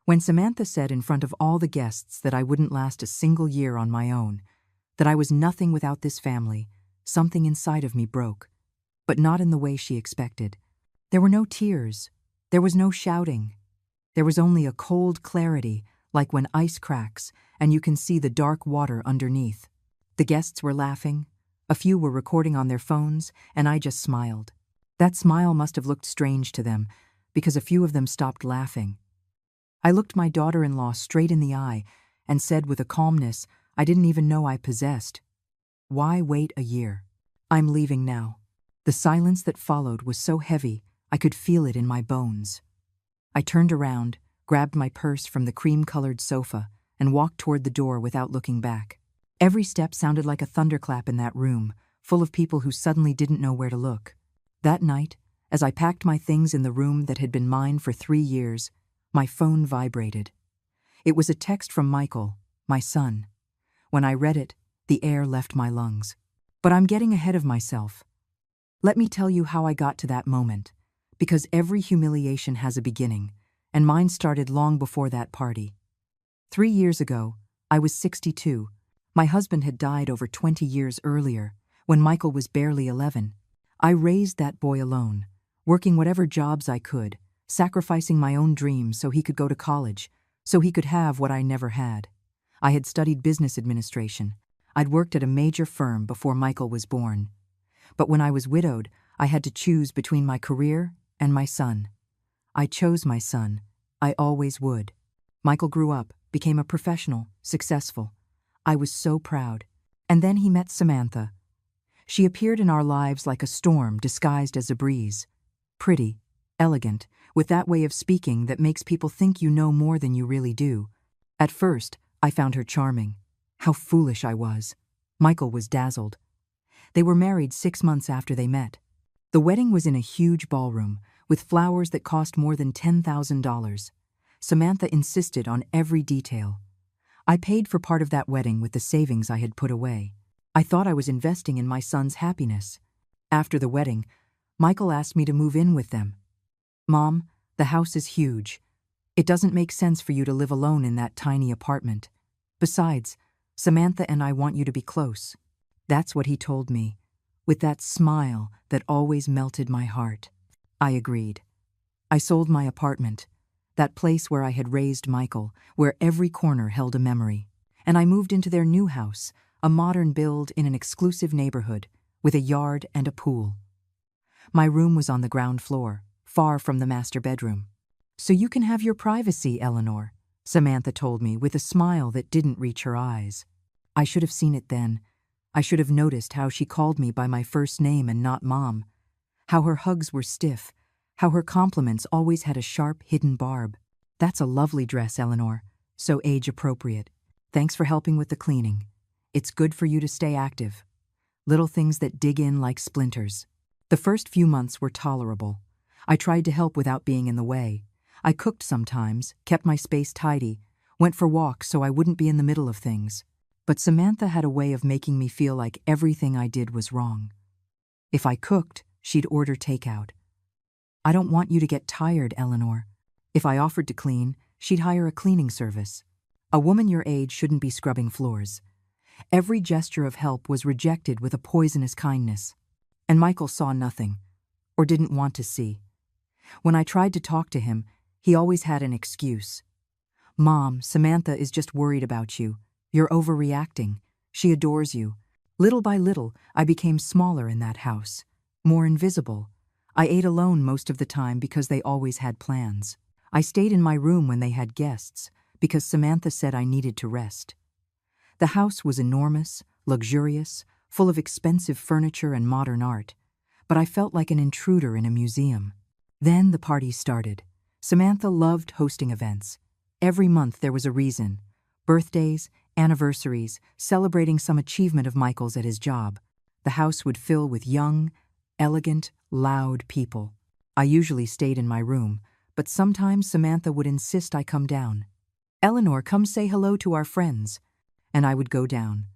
When Samantha said in front of all the guests that I wouldn't last a single year on my own, that I was nothing without this family, something inside of me broke, but not in the way she expected. There were no tears. There was no shouting. There was only a cold clarity, like when ice cracks and you can see the dark water underneath. The guests were laughing. A few were recording on their phones, and I just smiled. That smile must have looked strange to them, because a few of them stopped laughing. I looked my daughter-in-law straight in the eye and said with a calmness I didn't even know I possessed, "Why wait a year? I'm leaving now." The silence that followed was so heavy I could feel it in my bones. I turned around, grabbed my purse from the cream-colored sofa, and walked toward the door without looking back. Every step sounded like a thunderclap in that room, full of people who suddenly didn't know where to look. That night, as I packed my things in the room that had been mine for 3 years, my phone vibrated. It was a text from Michael, my son. When I read it, the air left my lungs. But I'm getting ahead of myself. Let me tell you how I got to that moment, because every humiliation has a beginning, and mine started long before that party. 3 years ago, I was 62. My husband had died over 20 years earlier, when Michael was barely 11. I raised that boy alone, working whatever jobs I could, sacrificing my own dreams so he could go to college, so he could have what I never had. I had studied business administration. I'd worked at a major firm before Michael was born. But when I was widowed, I had to choose between my career and my son. I chose my son. I always would. Michael grew up, became a professional, successful. I was so proud. And then he met Samantha. She appeared in our lives like a storm disguised as a breeze. Pretty, elegant, with that way of speaking that makes people think you know more than you really do. At first, I found her charming. How foolish I was. Michael was dazzled. They were married 6 months after they met. The wedding was in a huge ballroom, with flowers that cost more than $10,000. Samantha insisted on every detail. I paid for part of that wedding with the savings I had put away. I thought I was investing in my son's happiness. After the wedding, Michael asked me to move in with them. "Mom, the house is huge. It doesn't make sense for you to live alone in that tiny apartment. Besides, Samantha and I want you to be close." That's what he told me, with that smile that always melted my heart. I agreed. I sold my apartment, that place where I had raised Michael, where every corner held a memory, and I moved into their new house, a modern build in an exclusive neighborhood, with a yard and a pool. My room was on the ground floor, far from the master bedroom. "So you can have your privacy, Eleanor," Samantha told me with a smile that didn't reach her eyes. I should have seen it then. I should have noticed how she called me by my first name and not Mom, how her hugs were stiff, how her compliments always had a sharp, hidden barb. "That's a lovely dress, Eleanor, so age-appropriate. Thanks for helping with the cleaning. It's good for you to stay active." Little things that dig in like splinters. The first few months were tolerable. I tried to help without being in the way. I cooked sometimes, kept my space tidy, went for walks so I wouldn't be in the middle of things. But Samantha had a way of making me feel like everything I did was wrong. If I cooked, she'd order takeout. "I don't want you to get tired, Eleanor." If I offered to clean, she'd hire a cleaning service. A woman your age shouldn't be scrubbing floors. Every gesture of help was rejected with a poisonous kindness. And Michael saw nothing, or didn't want to see. When I tried to talk to him, he always had an excuse. "Mom, Samantha is just worried about you. You're overreacting. She adores you." Little by little, I became smaller in that house, more invisible. I ate alone most of the time because they always had plans. I stayed in my room when they had guests, because Samantha said I needed to rest. The house was enormous, luxurious, full of expensive furniture and modern art, but I felt like an intruder in a museum. Then the party started. Samantha loved hosting events. Every month there was a reason. Birthdays, anniversaries, celebrating some achievement of Michael's at his job. The house would fill with young, elegant, loud people. I usually stayed in my room, but sometimes Samantha would insist I come down. "Eleanor, come say hello to our friends." And I would go down,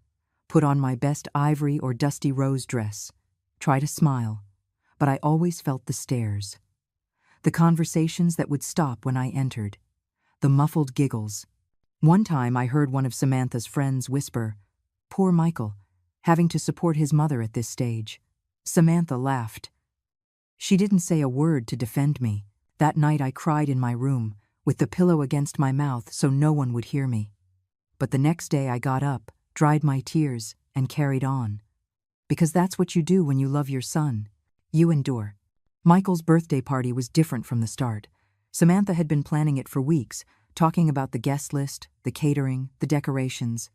put on my best ivory or dusty rose dress, try to smile, but I always felt the stares. The conversations that would stop when I entered. the muffled giggles. One time I heard one of Samantha's friends whisper, "Poor Michael, having to support his mother at this stage." Samantha laughed. She didn't say a word to defend me. That night I cried in my room, with the pillow against my mouth so no one would hear me. But the next day I got up, dried my tears, and carried on. Because that's what you do when you love your son. You endure. Michael's birthday party was different from the start. Samantha had been planning it for weeks, talking about the guest list, the catering, the decorations.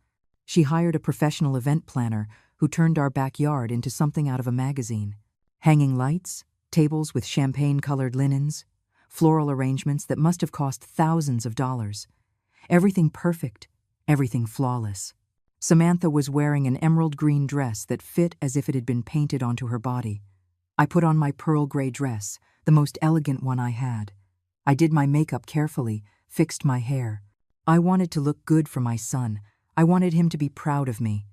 She hired a professional event planner who turned our backyard into something out of a magazine. Hanging lights, tables with champagne-colored linens, floral arrangements that must have cost thousands of dollars. Everything perfect, everything flawless. Samantha was wearing an emerald green dress that fit as if it had been painted onto her body. I put on my pearl gray dress, the most elegant one I had. I did my makeup carefully, fixed my hair. I wanted to look good for my son. I wanted him to be proud of me.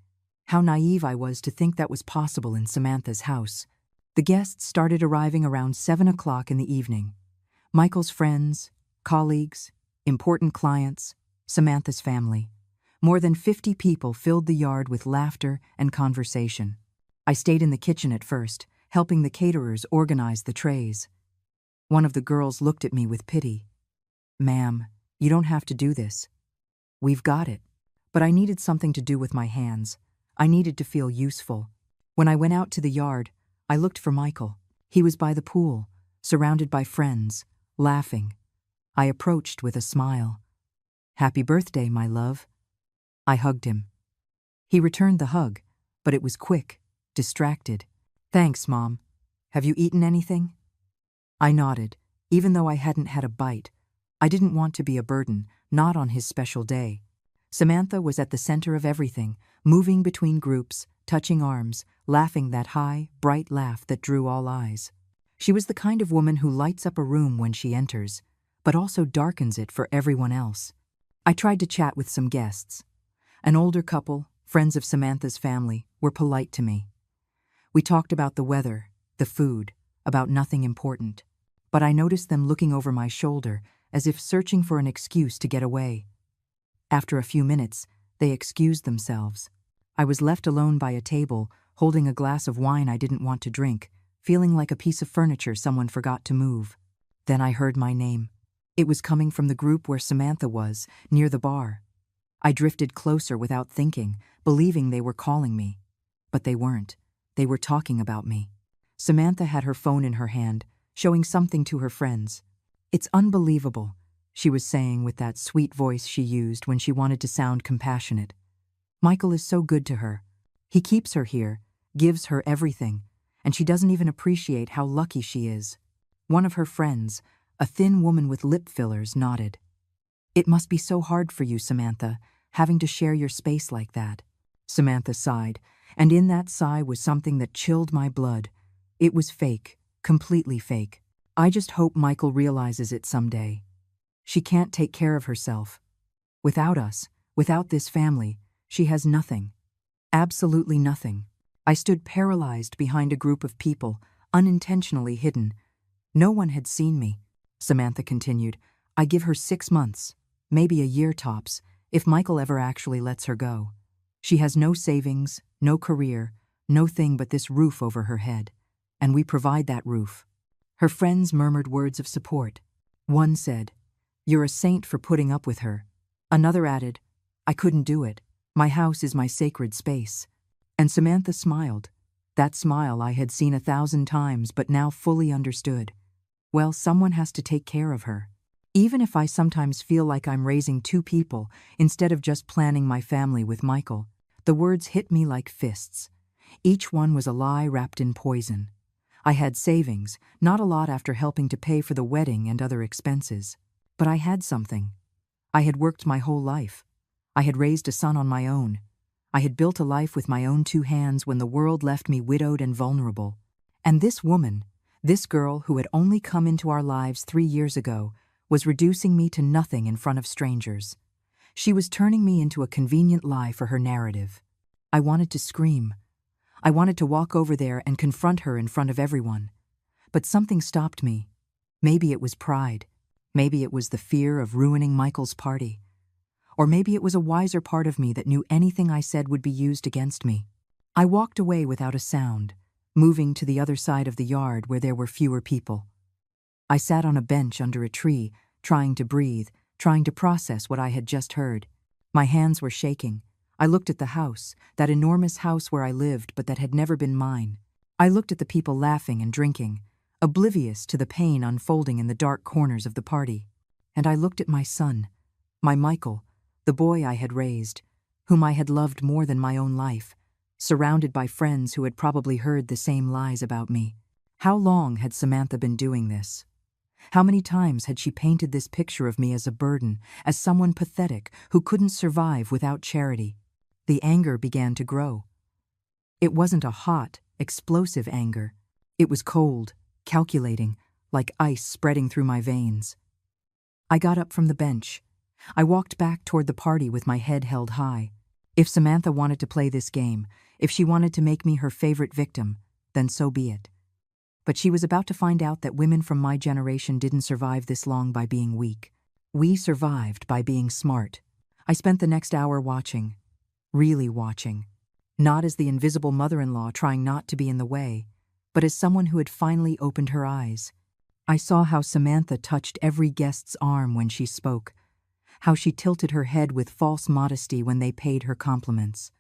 How naive I was to think that was possible in Samantha's house. The guests started arriving around 7 o'clock in the evening. Michael's friends, colleagues, important clients, Samantha's family. More than 50 people filled the yard with laughter and conversation. I stayed in the kitchen at first, helping the caterers organize the trays. One of the girls looked at me with pity. "Ma'am, you don't have to do this. We've got it." But I needed something to do with my hands. I needed to feel useful. When I went out to the yard, I looked for Michael. He was by the pool, surrounded by friends, laughing. I approached with a smile. "Happy birthday, my love." I hugged him. He returned the hug, but it was quick, distracted. "Thanks, Mom. Have you eaten anything?" I nodded, even though I hadn't had a bite. I didn't want to be a burden, not on his special day. Samantha was at the center of everything, moving between groups, touching arms, laughing that high, bright laugh that drew all eyes. She was the kind of woman who lights up a room when she enters, but also darkens it for everyone else. I tried to chat with some guests. An older couple, friends of Samantha's family, were polite to me. We talked about the weather, the food, about nothing important. But I noticed them looking over my shoulder, as if searching for an excuse to get away. After a few minutes, they excused themselves. I was left alone by a table, holding a glass of wine I didn't want to drink, feeling like a piece of furniture someone forgot to move. Then I heard my name. It was coming from the group where Samantha was, near the bar. I drifted closer without thinking, believing they were calling me. But they weren't. They were talking about me. Samantha had her phone in her hand, showing something to her friends. "It's unbelievable," she was saying with that sweet voice she used when she wanted to sound compassionate. "Michael is so good to her. He keeps her here, gives her everything, and she doesn't even appreciate how lucky she is." One of her friends, a thin woman with lip fillers, nodded. "It must be so hard for you, Samantha, having to share your space like that." Samantha sighed, and in that sigh was something that chilled my blood. It was fake, completely fake. "I just hope Michael realizes it someday. She can't take care of herself. Without us, without this family, she has nothing. Absolutely nothing." I stood paralyzed behind a group of people, unintentionally hidden. No one had seen me. Samantha continued, "I give her 6 months, maybe a year tops, if Michael ever actually lets her go. She has no savings, no career, no thing but this roof over her head. And we provide that roof." Her friends murmured words of support. One said, "You're a saint for putting up with her." Another added, "I couldn't do it. My house is my sacred space." And Samantha smiled. That smile I had seen 1,000 times but now fully understood. Well, someone has to take care of her. Even if I sometimes feel like I'm raising 2 people instead of just planning my family with Michael, the words hit me like fists. Each one was a lie wrapped in poison. I had savings, not a lot after helping to pay for the wedding and other expenses. But I had something. I had worked my whole life. I had raised a son on my own. I had built a life with my own 2 hands when the world left me widowed and vulnerable. And this woman, this girl who had only come into our lives 3 years ago, was reducing me to nothing in front of strangers. She was turning me into a convenient lie for her narrative. I wanted to scream. I wanted to walk over there and confront her in front of everyone. But something stopped me. Maybe it was pride. Maybe it was the fear of ruining Michael's party. Or maybe it was a wiser part of me that knew anything I said would be used against me. I walked away without a sound, moving to the other side of the yard where there were fewer people. I sat on a bench under a tree, trying to breathe, trying to process what I had just heard. My hands were shaking. I looked at the house, that enormous house where I lived but that had never been mine. I looked at the people laughing and drinking, oblivious to the pain unfolding in the dark corners of the party. And I looked at my son, my Michael, the boy I had raised, whom I had loved more than my own life, surrounded by friends who had probably heard the same lies about me. How long had Samantha been doing this? How many times had she painted this picture of me as a burden, as someone pathetic who couldn't survive without charity? The anger began to grow. It wasn't a hot, explosive anger. It was cold, calculating, like ice spreading through my veins. I got up from the bench. I walked back toward the party with my head held high. If Samantha wanted to play this game, if she wanted to make me her favorite victim, then so be it. But she was about to find out that women from my generation didn't survive this long by being weak. We survived by being smart. I spent the next hour watching, really watching, not as the invisible mother-in-law trying not to be in the way, but as someone who had finally opened her eyes. I saw how Samantha touched every guest's arm when she spoke, how she tilted her head with false modesty when they paid her compliments.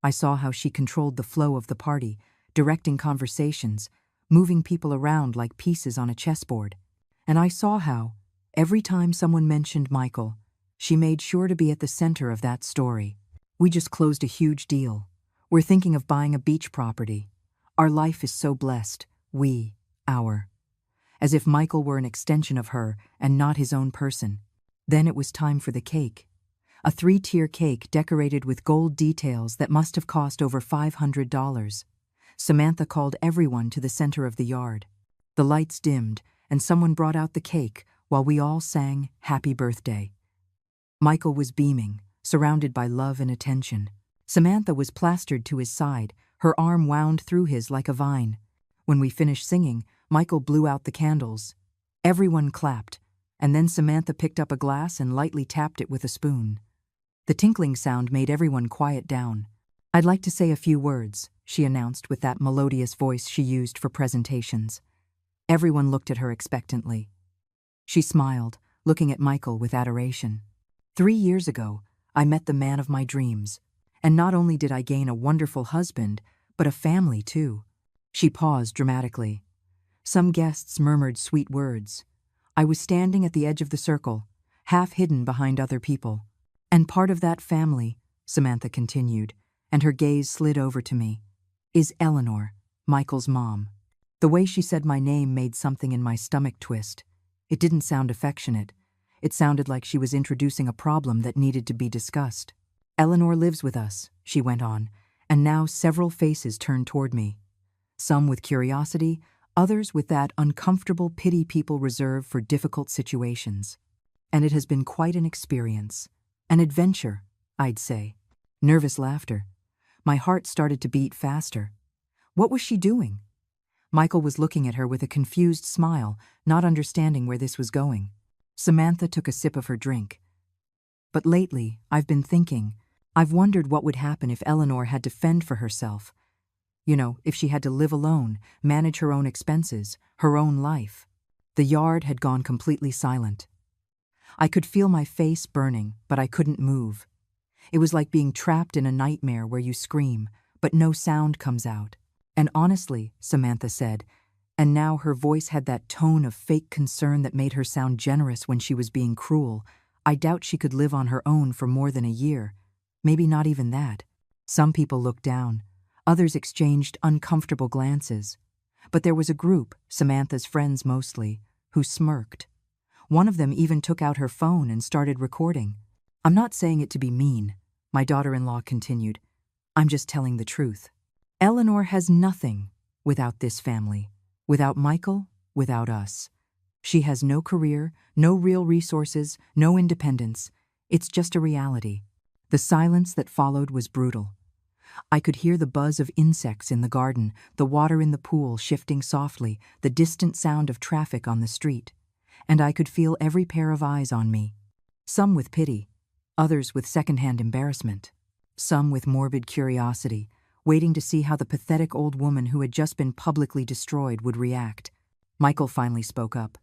I saw how she controlled the flow of the party, directing conversations, moving people around like pieces on a chessboard. And I saw how, every time someone mentioned Michael, she made sure to be at the center of that story. We just closed a huge deal. We're thinking of buying a beach property. Our life is so blessed. Our. As if Michael were an extension of her and not his own person. Then it was time for the cake. A 3-tier cake decorated with gold details that must have cost over $500. Samantha called everyone to the center of the yard. The lights dimmed, and someone brought out the cake while we all sang Happy Birthday. Michael was beaming, surrounded by love and attention. Samantha was plastered to his side, her arm wound through his like a vine. When we finished singing, Michael blew out the candles. Everyone clapped, and then Samantha picked up a glass and lightly tapped it with a spoon. The tinkling sound made everyone quiet down. "I'd like to say a few words," she announced with that melodious voice she used for presentations. Everyone looked at her expectantly. She smiled, looking at Michael with adoration. 3 years ago, I met the man of my dreams. And not only did I gain a wonderful husband, but a family too. She paused dramatically. Some guests murmured sweet words. I was standing at the edge of the circle, half hidden behind other people. And part of that family, Samantha continued, and her gaze slid over to me, is Eleanor, Michael's mom. The way she said my name made something in my stomach twist. It didn't sound affectionate. It sounded like she was introducing a problem that needed to be discussed. Eleanor lives with us, she went on, and now several faces turned toward me. Some with curiosity, others with that uncomfortable pity people reserve for difficult situations. And it has been quite an experience. An adventure, I'd say. Nervous laughter. My heart started to beat faster. What was she doing? Michael was looking at her with a confused smile, not understanding where this was going. Samantha took a sip of her drink. But lately, I've been thinking, I've wondered what would happen if Eleanor had to fend for herself. You know, if she had to live alone, manage her own expenses, her own life. The yard had gone completely silent. I could feel my face burning, but I couldn't move. It was like being trapped in a nightmare where you scream, but no sound comes out. And honestly, Samantha said, and now her voice had that tone of fake concern that made her sound generous when she was being cruel, I doubt she could live on her own for more than a year. Maybe not even that. Some people looked down. Others exchanged uncomfortable glances. But there was a group, Samantha's friends mostly, who smirked. One of them even took out her phone and started recording. I'm not saying it to be mean, my daughter-in-law continued. I'm just telling the truth. Eleanor has nothing without this family, without Michael, without us. She has no career, no real resources, no independence. It's just a reality. The silence that followed was brutal. I could hear the buzz of insects in the garden, the water in the pool shifting softly, the distant sound of traffic on the street. and I could feel every pair of eyes on me. Some with pity, others with secondhand embarrassment, some with morbid curiosity, waiting to see how the pathetic old woman who had just been publicly destroyed would react. Michael finally spoke up.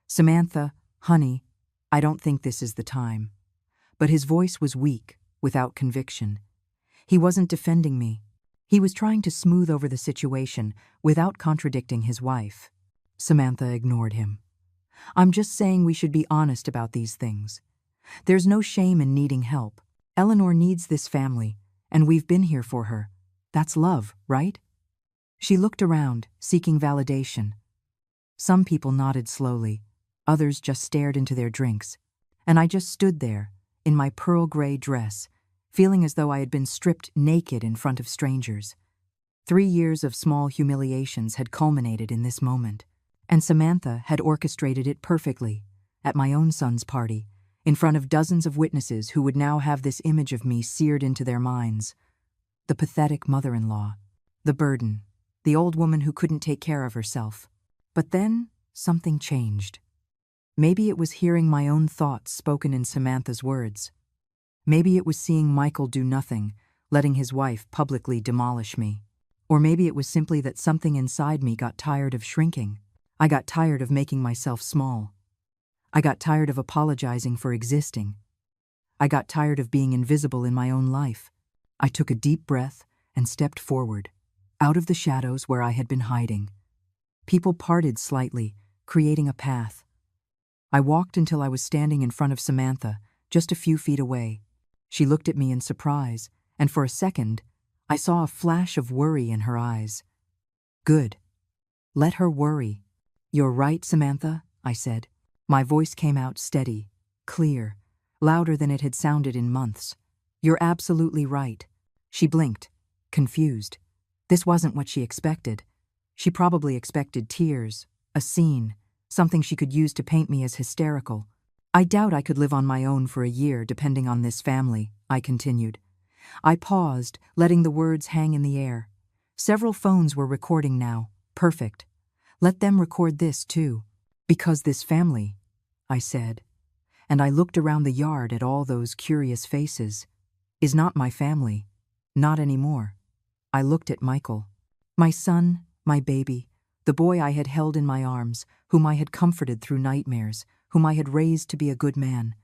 "Samantha, honey, I don't think this is the time." But his voice was weak, without conviction. He wasn't defending me. He was trying to smooth over the situation without contradicting his wife. Samantha ignored him. "I'm just saying we should be honest about these things. There's no shame in needing help. Eleanor needs this family, and we've been here for her. That's love, right?" She looked around, seeking validation. Some people nodded slowly, others just stared into their drinks, and I just stood there, in my pearl gray dress, feeling as though I had been stripped naked in front of strangers. 3 years of small humiliations had culminated in this moment, and Samantha had orchestrated it perfectly, at my own son's party, in front of dozens of witnesses who would now have this image of me seared into their minds. The pathetic mother-in-law, the burden, the old woman who couldn't take care of herself. But then, something changed. Maybe it was hearing my own thoughts spoken in Samantha's words. Maybe it was seeing Michael do nothing, letting his wife publicly demolish me. Or maybe it was simply that something inside me got tired of shrinking. I got tired of making myself small. I got tired of apologizing for existing. I got tired of being invisible in my own life. I took a deep breath and stepped forward, out of the shadows where I had been hiding. People parted slightly, creating a path. I walked until I was standing in front of Samantha, just a few feet away. She looked at me in surprise, and for a second, I saw a flash of worry in her eyes. "Good. Let her worry." "You're right, Samantha," I said. My voice came out steady, clear, louder than it had sounded in months. "You're absolutely right." She blinked, confused. This wasn't what she expected. She probably expected tears, a scene, something she could use to paint me as hysterical. "I doubt I could live on my own for a year depending on this family," I continued. I paused, letting the words hang in the air. Several phones were recording now. Perfect. Let them record this too. "Because this family," I said, and I looked around the yard at all those curious faces, "is not my family. Not anymore." I looked at Michael. My son, my baby, the boy I had held in my arms, whom I had comforted through nightmares, whom I had raised to be a good man.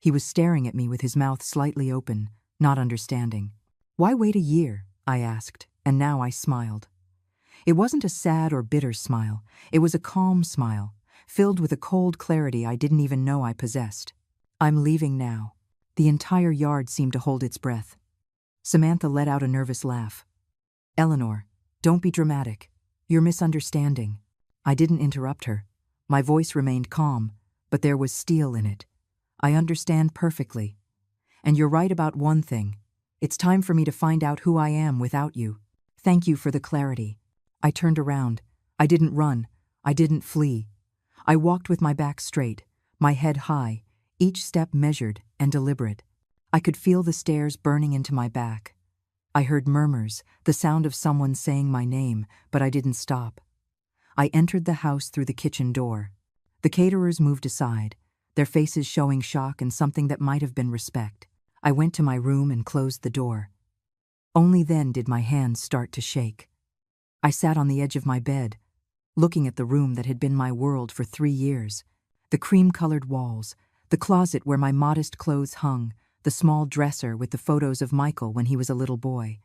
He was staring at me with his mouth slightly open, not understanding. "Why wait a year?" I asked, and now I smiled. It wasn't a sad or bitter smile. It was a calm smile, filled with a cold clarity I didn't even know I possessed. "I'm leaving now." The entire yard seemed to hold its breath. Samantha let out a nervous laugh. "Eleanor, don't be dramatic. You're misunderstanding." I didn't interrupt her. My voice remained calm, but there was steel in it. "I understand perfectly. And you're right about one thing. It's time for me to find out who I am without you. Thank you for the clarity." I turned around. I didn't run. I didn't flee. I walked with my back straight, my head high, each step measured and deliberate. I could feel the stairs burning into my back. I heard murmurs, the sound of someone saying my name, but I didn't stop. I entered the house through the kitchen door. The caterers moved aside, their faces showing shock and something that might have been respect. I went to my room and closed the door. Only then did my hands start to shake. I sat on the edge of my bed, looking at the room that had been my world for 3 years. The cream-colored walls, the closet where my modest clothes hung, the small dresser with the photos of Michael when he was a little boy.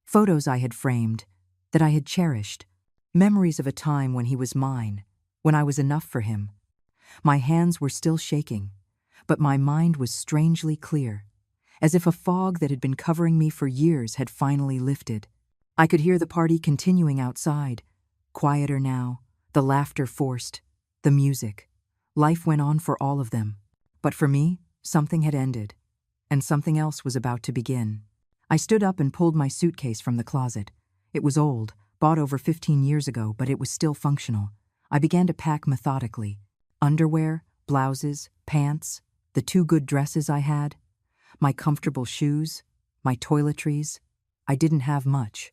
Photos I had framed, that I had cherished. Memories of a time when he was mine, when I was enough for him. My hands were still shaking, but my mind was strangely clear, as if a fog that had been covering me for years had finally lifted. I could hear the party continuing outside, quieter now, the laughter forced, the music. Life went on for all of them. But for me, something had ended, and something else was about to begin. I stood up and pulled my suitcase from the closet. It was old, bought over 15 years ago, but it was still functional. I began to pack methodically. Underwear, blouses, pants, the 2 good dresses I had, my comfortable shoes, my toiletries. I didn't have much.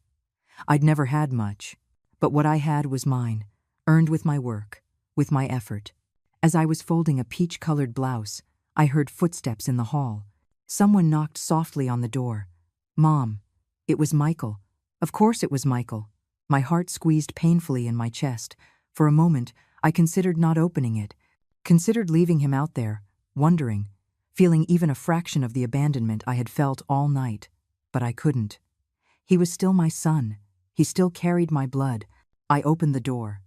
I'd never had much, but what I had was mine, earned with my work, with my effort. As I was folding a peach-colored blouse, I heard footsteps in the hall. Someone knocked softly on the door. Mom. It was Michael. Of course it was Michael. My heart squeezed painfully in my chest. For a moment, I considered not opening it, considered leaving him out there, wondering, feeling even a fraction of the abandonment I had felt all night. But I couldn't. He was still my son. He still carried my blood. I opened the door.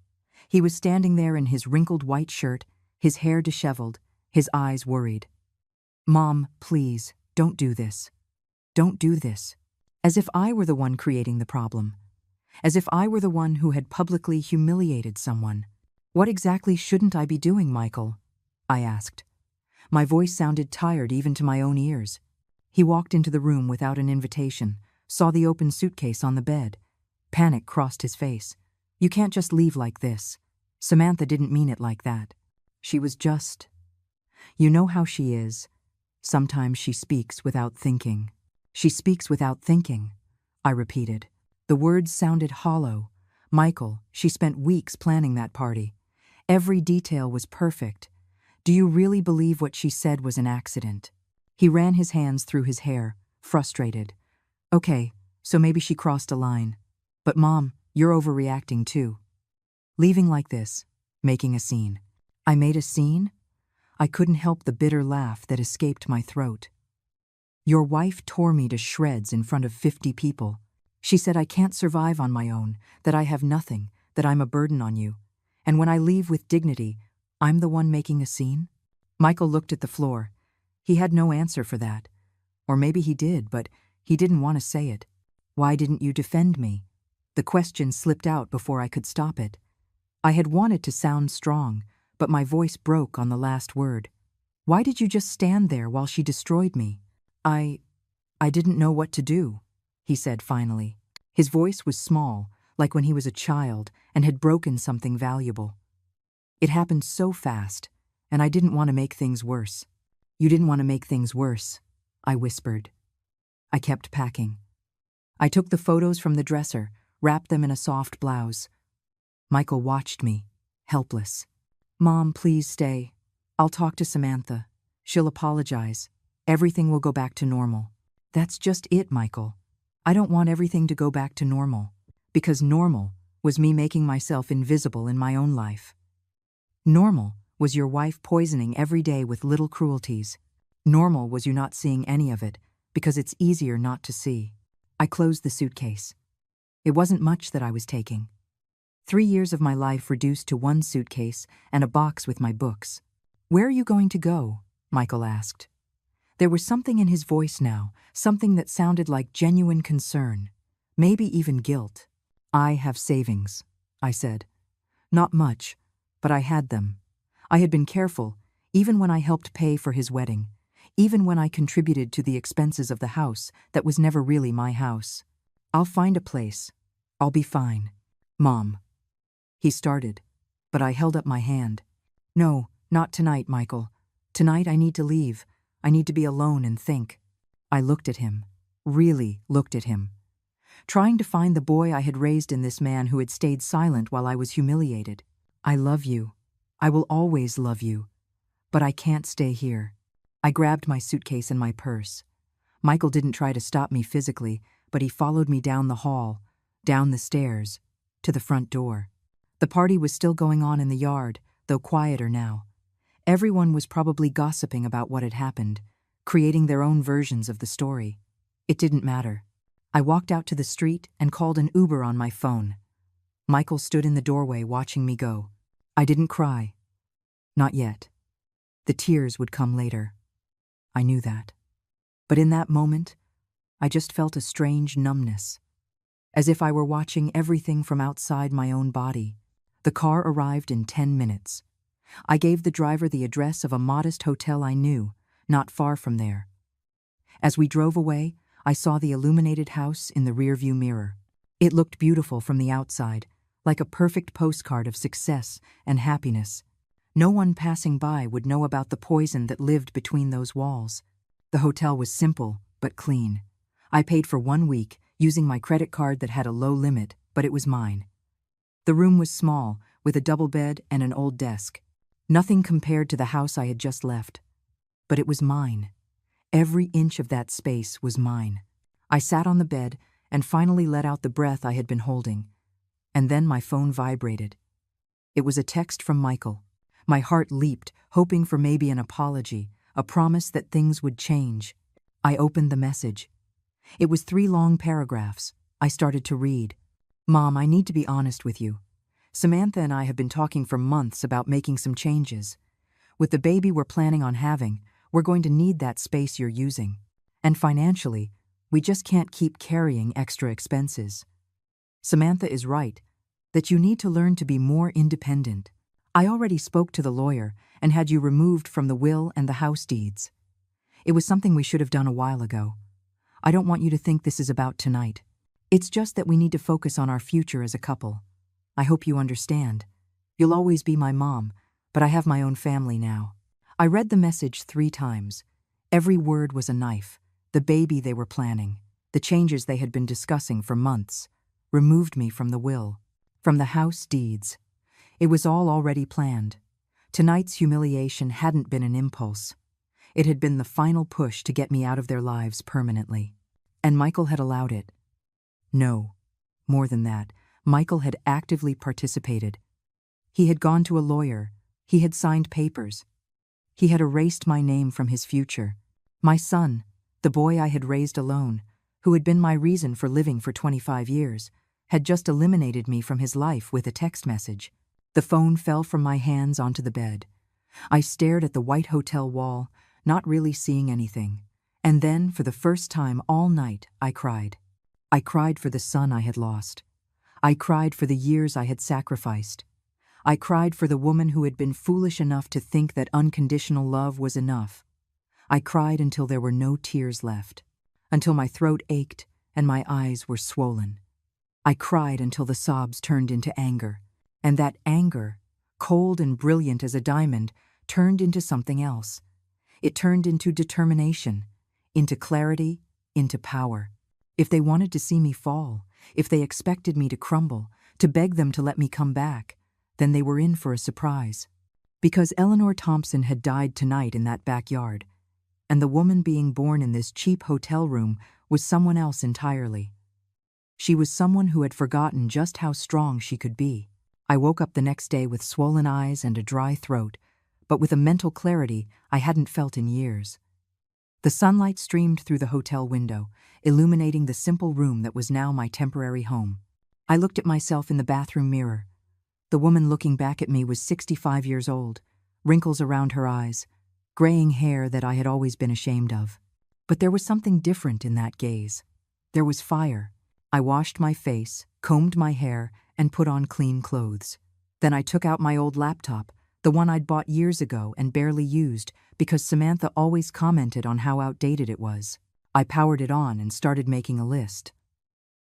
He was standing there in his wrinkled white shirt, his hair disheveled, his eyes worried. Mom, please, don't do this. Don't do this. As if I were the one creating the problem. As if I were the one who had publicly humiliated someone. What exactly shouldn't I be doing, Michael? I asked. My voice sounded tired even to my own ears. He walked into the room without an invitation, saw the open suitcase on the bed. Panic crossed his face. You can't just leave like this. Samantha didn't mean it like that. She was just... You know how she is. Sometimes she speaks without thinking. She speaks without thinking, I repeated. The words sounded hollow. Michael, she spent weeks planning that party. Every detail was perfect. Do you really believe what she said was an accident? He ran his hands through his hair, frustrated. Okay, so maybe she crossed a line. But Mom, you're overreacting too. Leaving like this, making a scene. I made a scene? I couldn't help the bitter laugh that escaped my throat. Your wife tore me to shreds in front of 50 people. She said I can't survive on my own, that I have nothing, that I'm a burden on you. And when I leave with dignity, I'm the one making a scene? Michael looked at the floor. He had no answer for that. Or maybe he did, but he didn't want to say it. Why didn't you defend me? The question slipped out before I could stop it. I had wanted to sound strong, but my voice broke on the last word. Why did you just stand there while she destroyed me? I didn't know what to do, he said finally. His voice was small, like when he was a child and had broken something valuable. It happened so fast, and I didn't want to make things worse. You didn't want to make things worse, I whispered. I kept packing. I took the photos from the dresser, wrapped them in a soft blouse. Michael watched me, helpless. Mom, please stay. I'll talk to Samantha. She'll apologize. Everything will go back to normal. That's just it, Michael. I don't want everything to go back to normal. Because normal was me making myself invisible in my own life. Normal was your wife poisoning every day with little cruelties. Normal was you not seeing any of it, because it's easier not to see. I closed the suitcase. It wasn't much that I was taking. 3 years of my life reduced to one suitcase and a box with my books. Where are you going to go? Michael asked. There was something in his voice now, something that sounded like genuine concern, maybe even guilt. I have savings, I said. Not much, but I had them. I had been careful, even when I helped pay for his wedding, even when I contributed to the expenses of the house that was never really my house. I'll find a place. I'll be fine. Mom. He started, but I held up my hand. No, not tonight, Michael. Tonight I need to leave. I need to be alone and think. I looked at him, really looked at him, trying to find the boy I had raised in this man who had stayed silent while I was humiliated. I love you. I will always love you. But I can't stay here. I grabbed my suitcase and my purse. Michael didn't try to stop me physically, but he followed me down the hall, down the stairs, to the front door. The party was still going on in the yard, though quieter now. Everyone was probably gossiping about what had happened, creating their own versions of the story. It didn't matter. I walked out to the street and called an Uber on my phone. Michael stood in the doorway watching me go. I didn't cry. Not yet. The tears would come later. I knew that. But in that moment, I just felt a strange numbness, as if I were watching everything from outside my own body. The car arrived in 10 minutes. I gave the driver the address of a modest hotel I knew, not far from there. As we drove away, I saw the illuminated house in the rearview mirror. It looked beautiful from the outside, like a perfect postcard of success and happiness. No one passing by would know about the poison that lived between those walls. The hotel was simple, but clean. I paid for 1 week, using my credit card that had a low limit, but it was mine. The room was small, with a double bed and an old desk. Nothing compared to the house I had just left. But it was mine. Every inch of that space was mine. I sat on the bed and finally let out the breath I had been holding. And then my phone vibrated. It was a text from Michael. My heart leaped, hoping for maybe an apology, a promise that things would change. I opened the message. It was 3 long paragraphs. I started to read. "Mom, I need to be honest with you. Samantha and I have been talking for months about making some changes. With the baby we're planning on having, we're going to need that space you're using. And financially, we just can't keep carrying extra expenses. Samantha is right, that you need to learn to be more independent. I already spoke to the lawyer and had you removed from the will and the house deeds. It was something we should have done a while ago. I don't want you to think this is about tonight. It's just that we need to focus on our future as a couple. I hope you understand. You'll always be my mom, but I have my own family now." I read the message 3 times. Every word was a knife. The baby they were planning, the changes they had been discussing for months, removed me from the will, from the house deeds. It was all already planned. Tonight's humiliation hadn't been an impulse. It had been the final push to get me out of their lives permanently. And Michael had allowed it. No, more than that, Michael had actively participated. He had gone to a lawyer. He had signed papers. He had erased my name from his future. My son, the boy I had raised alone, who had been my reason for living for 25 years, had just eliminated me from his life with a text message. The phone fell from my hands onto the bed. I stared at the white hotel wall, not really seeing anything. And then, for the first time all night, I cried. I cried for the son I had lost. I cried for the years I had sacrificed. I cried for the woman who had been foolish enough to think that unconditional love was enough. I cried until there were no tears left, until my throat ached and my eyes were swollen. I cried until the sobs turned into anger, and that anger, cold and brilliant as a diamond, turned into something else. It turned into determination, into clarity, into power. If they wanted to see me fall, if they expected me to crumble, to beg them to let me come back, then they were in for a surprise. Because Eleanor Thompson had died tonight in that backyard, and the woman being born in this cheap hotel room was someone else entirely. She was someone who had forgotten just how strong she could be. I woke up the next day with swollen eyes and a dry throat, but with a mental clarity I hadn't felt in years. The sunlight streamed through the hotel window, illuminating the simple room that was now my temporary home. I looked at myself in the bathroom mirror. The woman looking back at me was 65 years old, wrinkles around her eyes, graying hair that I had always been ashamed of. But there was something different in that gaze. There was fire. I washed my face, combed my hair, and put on clean clothes. Then I took out my old laptop, the one I'd bought years ago and barely used because Samantha always commented on how outdated it was. I powered it on and started making a list.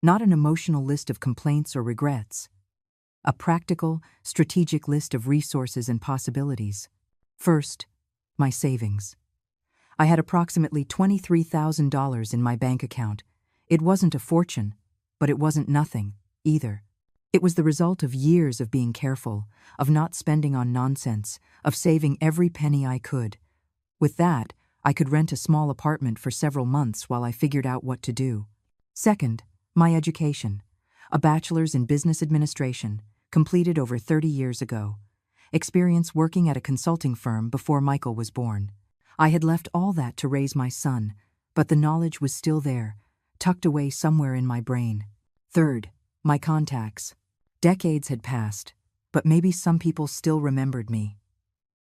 Not an emotional list of complaints or regrets. A practical, strategic list of resources and possibilities. First, my savings. I had approximately $23,000 in my bank account. It wasn't a fortune, but it wasn't nothing, either. It was the result of years of being careful, of not spending on nonsense, of saving every penny I could. With that, I could rent a small apartment for several months while I figured out what to do. Second, my education. A bachelor's in business administration, completed over 30 years ago. Experience working at a consulting firm before Michael was born. I had left all that to raise my son, but the knowledge was still there, tucked away somewhere in my brain. Third, my contacts. Decades had passed, but maybe some people still remembered me.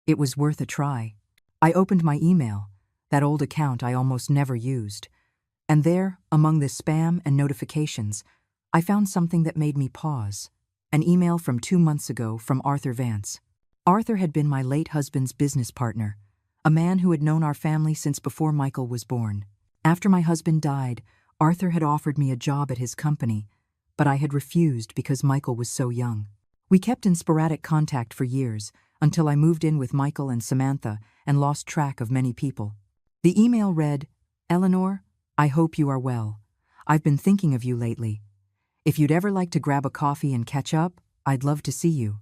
It was worth a try. I opened my email, that old account I almost never used, and there, among the spam and notifications, I found something that made me pause. An email from 2 months ago from Arthur Vance. Arthur had been my late husband's business partner, a man who had known our family since before Michael was born. After my husband died, Arthur had offered me a job at his company, but I had refused because Michael was so young. We kept in sporadic contact for years, until I moved in with Michael and Samantha and lost track of many people. The email read, "Eleanor, I hope you are well. I've been thinking of you lately. If you'd ever like to grab a coffee and catch up, I'd love to see you.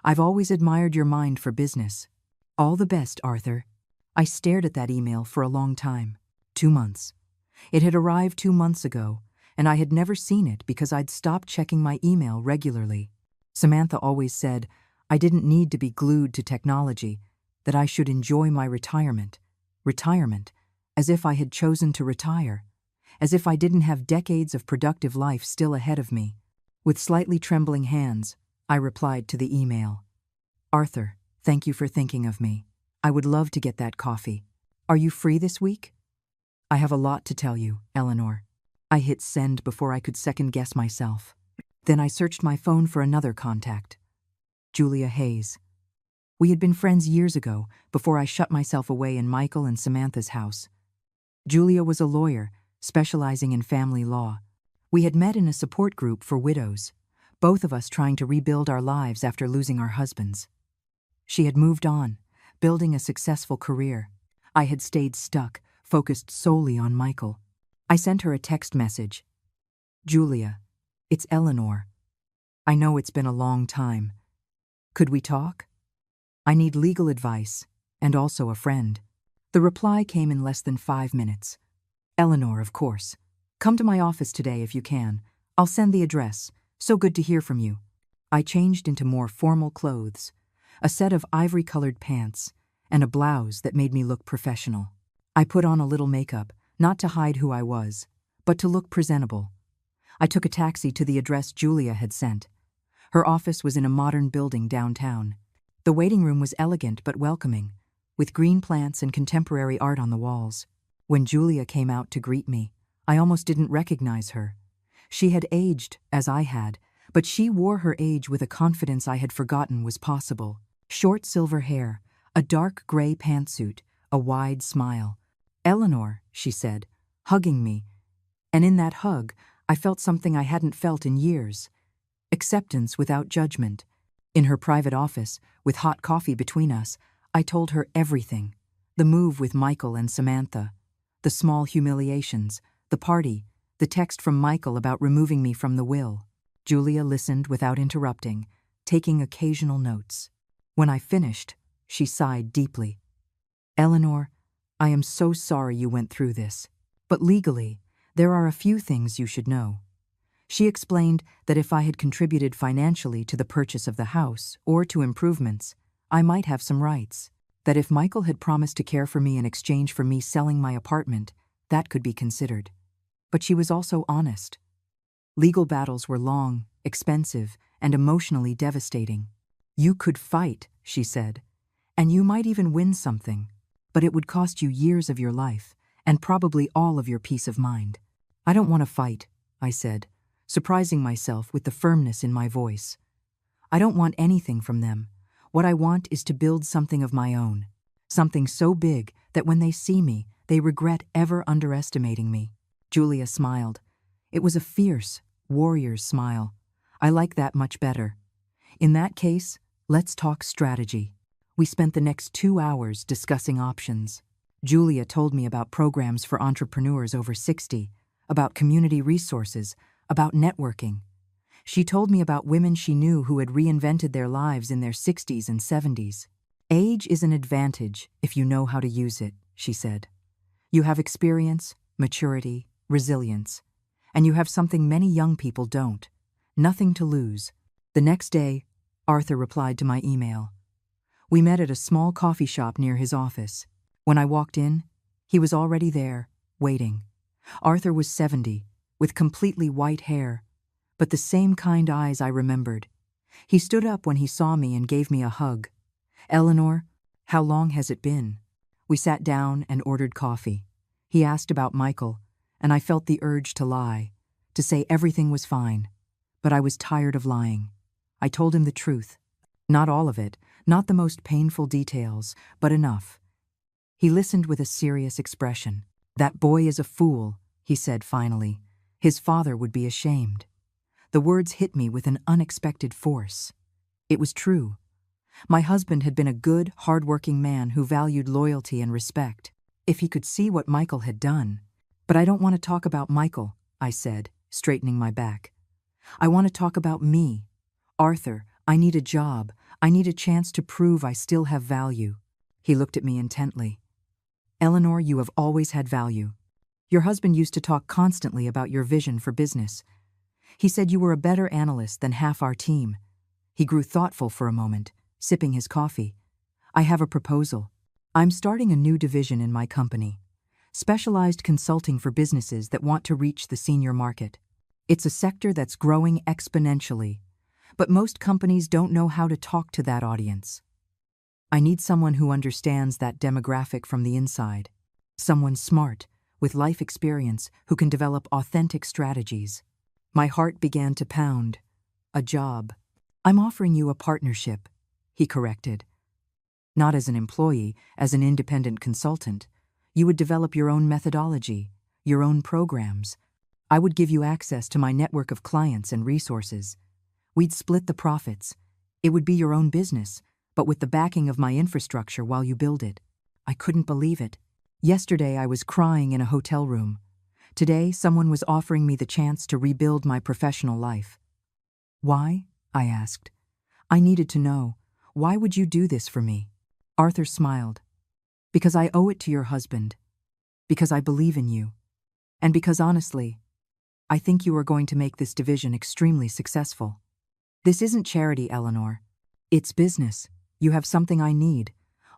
I've always admired your mind for business. All the best, Arthur. I stared at that email for a long time. 2 months. It had arrived 2 months ago, and I had never seen it because I'd stopped checking my email regularly. Samantha always said I didn't need to be glued to technology, that I should enjoy my retirement. Retirement, as if I had chosen to retire, as if I didn't have decades of productive life still ahead of me. With slightly trembling hands, I replied to the email. Arthur, thank you for thinking of me. I would love to get that coffee. Are you free this week? I have a lot to tell you, Eleanor. I hit send before I could second-guess myself. Then I searched my phone for another contact. Julia Hayes. We had been friends years ago, before I shut myself away in Michael and Samantha's house. Julia was a lawyer, specializing in family law. We had met in a support group for widows, both of us trying to rebuild our lives after losing our husbands. She had moved on, building a successful career. I had stayed stuck, focused solely on Michael. I sent her a text message. Julia, it's Eleanor. I know it's been a long time. Could we talk? I need legal advice, and also a friend. The reply came in less than 5 minutes. Eleanor, of course. Come to my office today if you can. I'll send the address. So good to hear from you. I changed into more formal clothes, a set of ivory-colored pants, and a blouse that made me look professional. I put on a little makeup, not to hide who I was, but to look presentable. I took a taxi to the address Julia had sent. Her office was in a modern building downtown. The waiting room was elegant but welcoming, with green plants and contemporary art on the walls. When Julia came out to greet me, I almost didn't recognize her. She had aged, as I had, but she wore her age with a confidence I had forgotten was possible. Short silver hair, a dark gray pantsuit, a wide smile. Eleanor, she said, hugging me. And in that hug, I felt something I hadn't felt in years. Acceptance without judgment. In her private office, with hot coffee between us, I told her everything. The move with Michael and Samantha, the small humiliations, the party, the text from Michael about removing me from the will. Julia listened without interrupting, taking occasional notes. When I finished, she sighed deeply. Eleanor, I am so sorry you went through this, but legally, there are a few things you should know. She explained that if I had contributed financially to the purchase of the house or to improvements, I might have some rights. That if Michael had promised to care for me in exchange for me selling my apartment, that could be considered. But she was also honest. Legal battles were long, expensive, and emotionally devastating. You could fight, she said, and you might even win something, but it would cost you years of your life, and probably all of your peace of mind. I don't want to fight, I said, surprising myself with the firmness in my voice. I don't want anything from them. What I want is to build something of my own, something so big that when they see me, they regret ever underestimating me. Julia smiled. It was a fierce, warrior's smile. I like that much better. In that case, let's talk strategy. We spent the next 2 hours discussing options. Julia told me about programs for entrepreneurs over 60, about community resources, about networking. She told me about women she knew who had reinvented their lives in their 60s and 70s. Age is an advantage if you know how to use it, she said. You have experience, maturity, resilience, and you have something many young people don't. Nothing to lose. The next day, Arthur replied to my email. We met at a small coffee shop near his office. When I walked in, he was already there, waiting. Arthur was 70, with completely white hair, but the same kind eyes I remembered. He stood up when he saw me and gave me a hug. Eleanor, how long has it been? We sat down and ordered coffee. He asked about Michael, and I felt the urge to lie, to say everything was fine. But I was tired of lying. I told him the truth. Not all of it, not the most painful details, but enough. He listened with a serious expression. That boy is a fool, he said finally. His father would be ashamed. The words hit me with an unexpected force. It was true. My husband had been a good, hard-working man who valued loyalty and respect. If he could see what Michael had done. But I don't want to talk about Michael, I said, straightening my back. I want to talk about me. Arthur, I need a job. I need a chance to prove I still have value. He looked at me intently. Eleanor, you have always had value. Your husband used to talk constantly about your vision for business. He said you were a better analyst than half our team. He grew thoughtful for a moment, sipping his coffee. I have a proposal. I'm starting a new division in my company. Specialized consulting for businesses that want to reach the senior market. It's a sector that's growing exponentially, but most companies don't know how to talk to that audience. I need someone who understands that demographic from the inside. Someone smart, with life experience, who can develop authentic strategies. My heart began to pound. A job. I'm offering you a partnership, he corrected. Not as an employee, as an independent consultant. You would develop your own methodology, your own programs. I would give you access to my network of clients and resources. We'd split the profits. It would be your own business, but with the backing of my infrastructure while you build it. I couldn't believe it. Yesterday I was crying in a hotel room. Today someone was offering me the chance to rebuild my professional life. Why? I asked. I needed to know. Why would you do this for me? Arthur smiled. Because I owe it to your husband. Because I believe in you. And because honestly, I think you are going to make this division extremely successful. This isn't charity, Eleanor. It's business. You have something I need.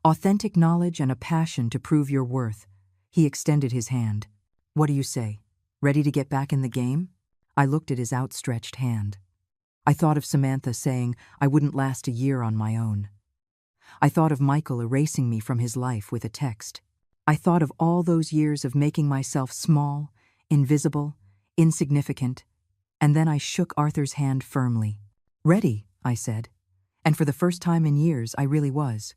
Authentic knowledge and a passion to prove your worth. He extended his hand. What do you say? Ready to get back in the game? I looked at his outstretched hand. I thought of Samantha saying I wouldn't last a year on my own. I thought of Michael erasing me from his life with a text. I thought of all those years of making myself small, invisible, insignificant, and then I shook Arthur's hand firmly. Ready, I said. And for the first time in years, I really was.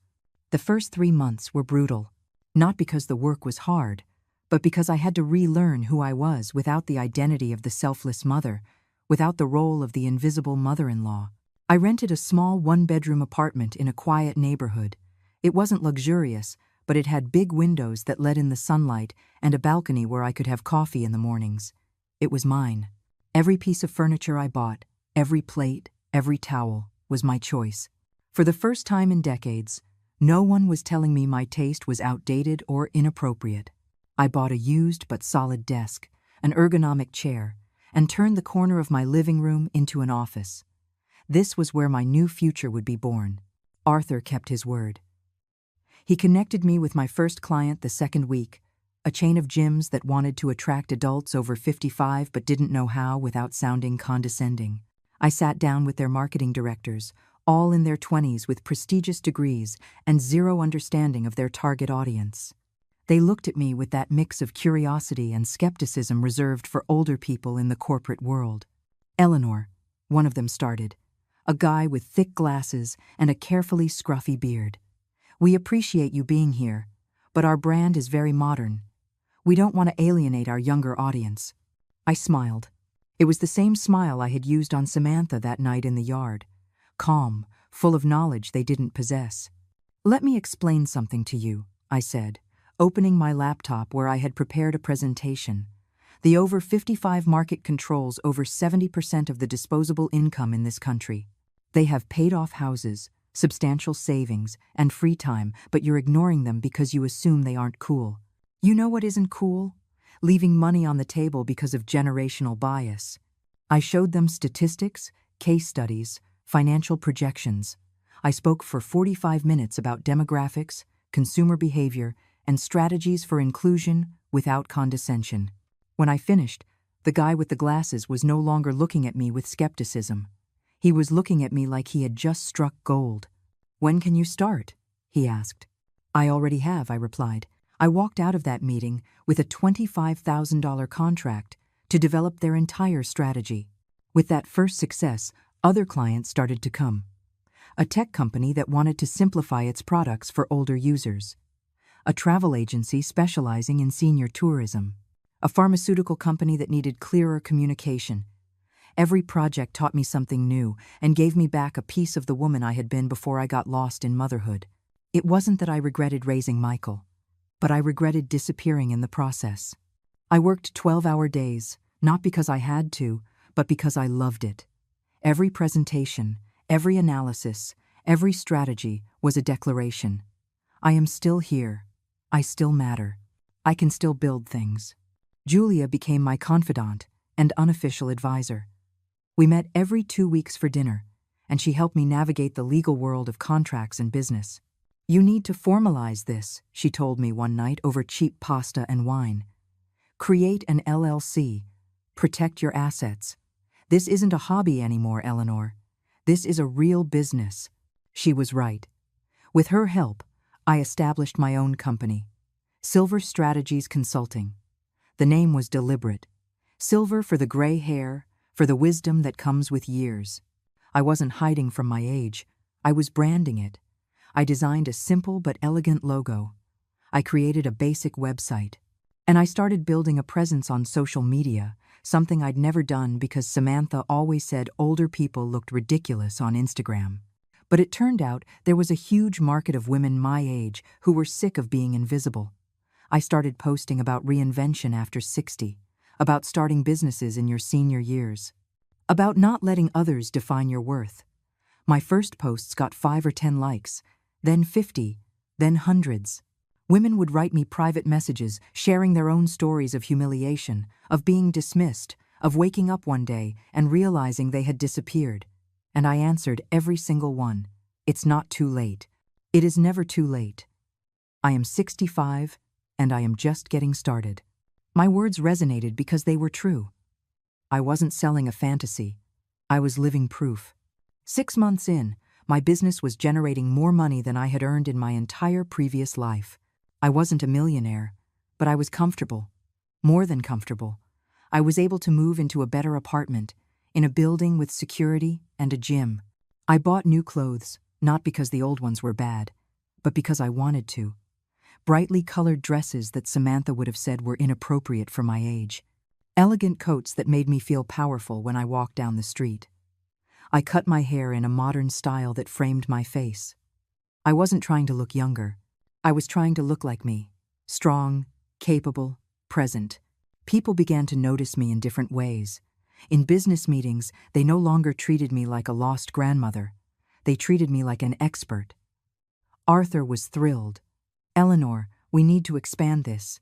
The first 3 months were brutal, not because the work was hard, but because I had to relearn who I was without the identity of the selfless mother, without the role of the invisible mother-in-law. I rented a small one-bedroom apartment in a quiet neighborhood. It wasn't luxurious, but it had big windows that let in the sunlight and a balcony where I could have coffee in the mornings. It was mine. Every piece of furniture I bought, every plate, every towel, was my choice. For the first time in decades, no one was telling me my taste was outdated or inappropriate. I bought a used but solid desk, an ergonomic chair, and turned the corner of my living room into an office. This was where my new future would be born. Arthur kept his word. He connected me with my first client the second week, a chain of gyms that wanted to attract adults over 55 but didn't know how without sounding condescending. I sat down with their marketing directors, all in their 20s with prestigious degrees and zero understanding of their target audience. They looked at me with that mix of curiosity and skepticism reserved for older people in the corporate world. Eleanor, one of them started, a guy with thick glasses and a carefully scruffy beard. We appreciate you being here, but our brand is very modern. We don't want to alienate our younger audience. I smiled. It was the same smile I had used on Samantha that night in the yard. Calm, full of knowledge they didn't possess. Let me explain something to you, I said, opening my laptop where I had prepared a presentation. The over 55 market controls over 70% of the disposable income in this country. They have paid-off houses, substantial savings, and free time, but you're ignoring them because you assume they aren't cool. You know what isn't cool? Leaving money on the table because of generational bias. I showed them statistics, case studies, financial projections. I spoke for 45 minutes about demographics, consumer behavior, and strategies for inclusion without condescension. When I finished, the guy with the glasses was no longer looking at me with skepticism. He was looking at me like he had just struck gold. When can you start? He asked. I already have, I replied. I walked out of that meeting with a $25,000 contract to develop their entire strategy. With that first success, other clients started to come. A tech company that wanted to simplify its products for older users. A travel agency specializing in senior tourism. A pharmaceutical company that needed clearer communication. Every project taught me something new and gave me back a piece of the woman I had been before I got lost in motherhood. It wasn't that I regretted raising Michael, but I regretted disappearing in the process. I worked 12-hour days, not because I had to, but because I loved it. Every presentation, Every analysis, every strategy was a declaration. I am still here. I still matter. I can still build things. Julia became my confidant and unofficial advisor. We met every 2 weeks for dinner, and she helped me navigate the legal world of contracts and business. You need to formalize this, she told me one night over cheap pasta and wine. Create an LLC. Protect your assets. This isn't a hobby anymore, Eleanor. This is a real business. She was right. With her help, I established my own company, Silver Strategies Consulting. The name was deliberate. Silver for the gray hair, for the wisdom that comes with years. I wasn't hiding from my age. I was branding it. I designed a simple but elegant logo. I created a basic website. And I started building a presence on social media, something I'd never done because Samantha always said older people looked ridiculous on Instagram. But it turned out there was a huge market of women my age who were sick of being invisible. I started posting about reinvention after 60, about starting businesses in your senior years, about not letting others define your worth. My first posts got 5 or 10 likes, then 50, then hundreds. Women would write me private messages, sharing their own stories of humiliation, of being dismissed, of waking up one day and realizing they had disappeared. And I answered every single one. It's not too late. It is never too late. I am 65, and I am just getting started. My words resonated because they were true. I wasn't selling a fantasy. I was living proof. 6 months in, my business was generating more money than I had earned in my entire previous life. I wasn't a millionaire, but I was comfortable. More than comfortable. I was able to move into a better apartment, in a building with security and a gym. I bought new clothes, not because the old ones were bad, but because I wanted to. Brightly colored dresses that Samantha would have said were inappropriate for my age. Elegant coats that made me feel powerful when I walked down the street. I cut my hair in a modern style that framed my face. I wasn't trying to look younger. I was trying to look like me. Strong, capable, present. People began to notice me in different ways. In business meetings, they no longer treated me like a lost grandmother. They treated me like an expert. Arthur was thrilled. Eleanor, we need to expand this.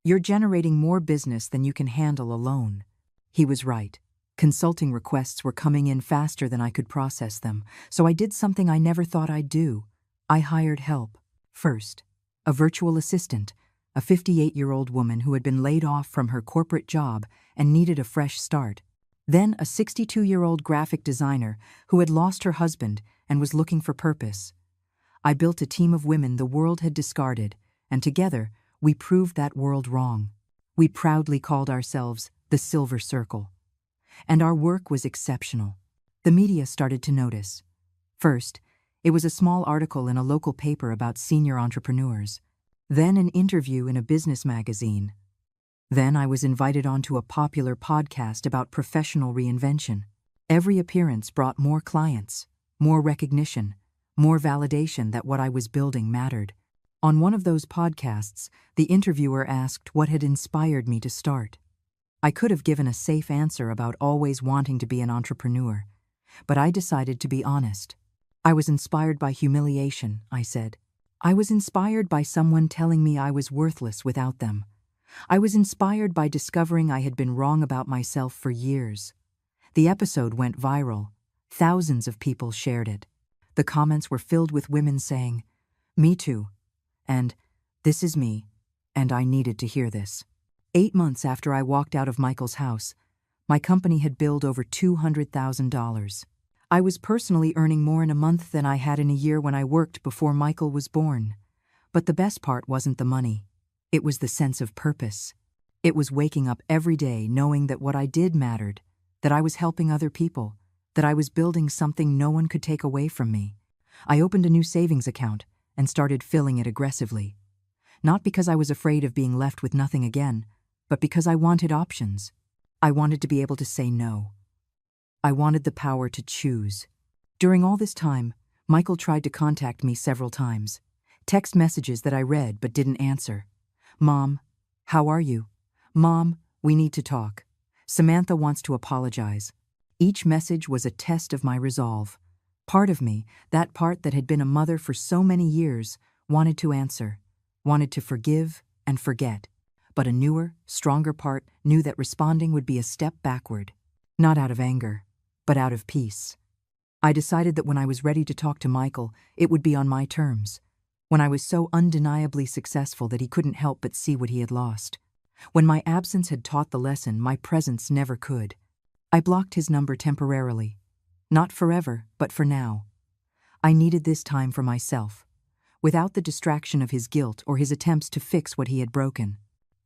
You're generating more business than you can handle alone. He was right. Consulting requests were coming in faster than I could process them, so I did something I never thought I'd do. I hired help. First, a virtual assistant, a 58-year-old woman who had been laid off from her corporate job and needed a fresh start. Then a 62-year-old graphic designer who had lost her husband and was looking for purpose. I built a team of women the world had discarded, and together we proved that world wrong. We proudly called ourselves the Silver Circle. And our work was exceptional. The media started to notice. First, it was a small article in a local paper about senior entrepreneurs. Then an interview in a business magazine. Then I was invited onto a popular podcast about professional reinvention. Every appearance brought more clients, more recognition, more validation that what I was building mattered. On one of those podcasts, the interviewer asked what had inspired me to start. I could have given a safe answer about always wanting to be an entrepreneur, but I decided to be honest. I was inspired by humiliation, I said. I was inspired by someone telling me I was worthless without them. I was inspired by discovering I had been wrong about myself for years. The episode went viral. Thousands of people shared it. The comments were filled with women saying, "Me too," and "This is me," and I needed to hear this. 8 months after I walked out of Michael's house, my company had billed over $200,000. I was personally earning more in a month than I had in a year when I worked before Michael was born. But the best part wasn't the money. It was the sense of purpose. It was waking up every day knowing that what I did mattered, that I was helping other people, that I was building something no one could take away from me. I opened a new savings account and started filling it aggressively. Not because I was afraid of being left with nothing again, but because I wanted options. I wanted to be able to say no. I wanted the power to choose. During all this time, Michael tried to contact me several times. Text messages that I read but didn't answer. "Mom, how are you? Mom, we need to talk. Samantha wants to apologize." Each message was a test of my resolve. Part of me, that part that had been a mother for so many years, wanted to answer, wanted to forgive and forget. But a newer, stronger part knew that responding would be a step backward. Not out of anger, but out of peace. I decided that when I was ready to talk to Michael, it would be on my terms. When I was so undeniably successful that he couldn't help but see what he had lost. When my absence had taught the lesson my presence never could. I blocked his number temporarily. Not forever, but for now. I needed this time for myself, without the distraction of his guilt or his attempts to fix what he had broken.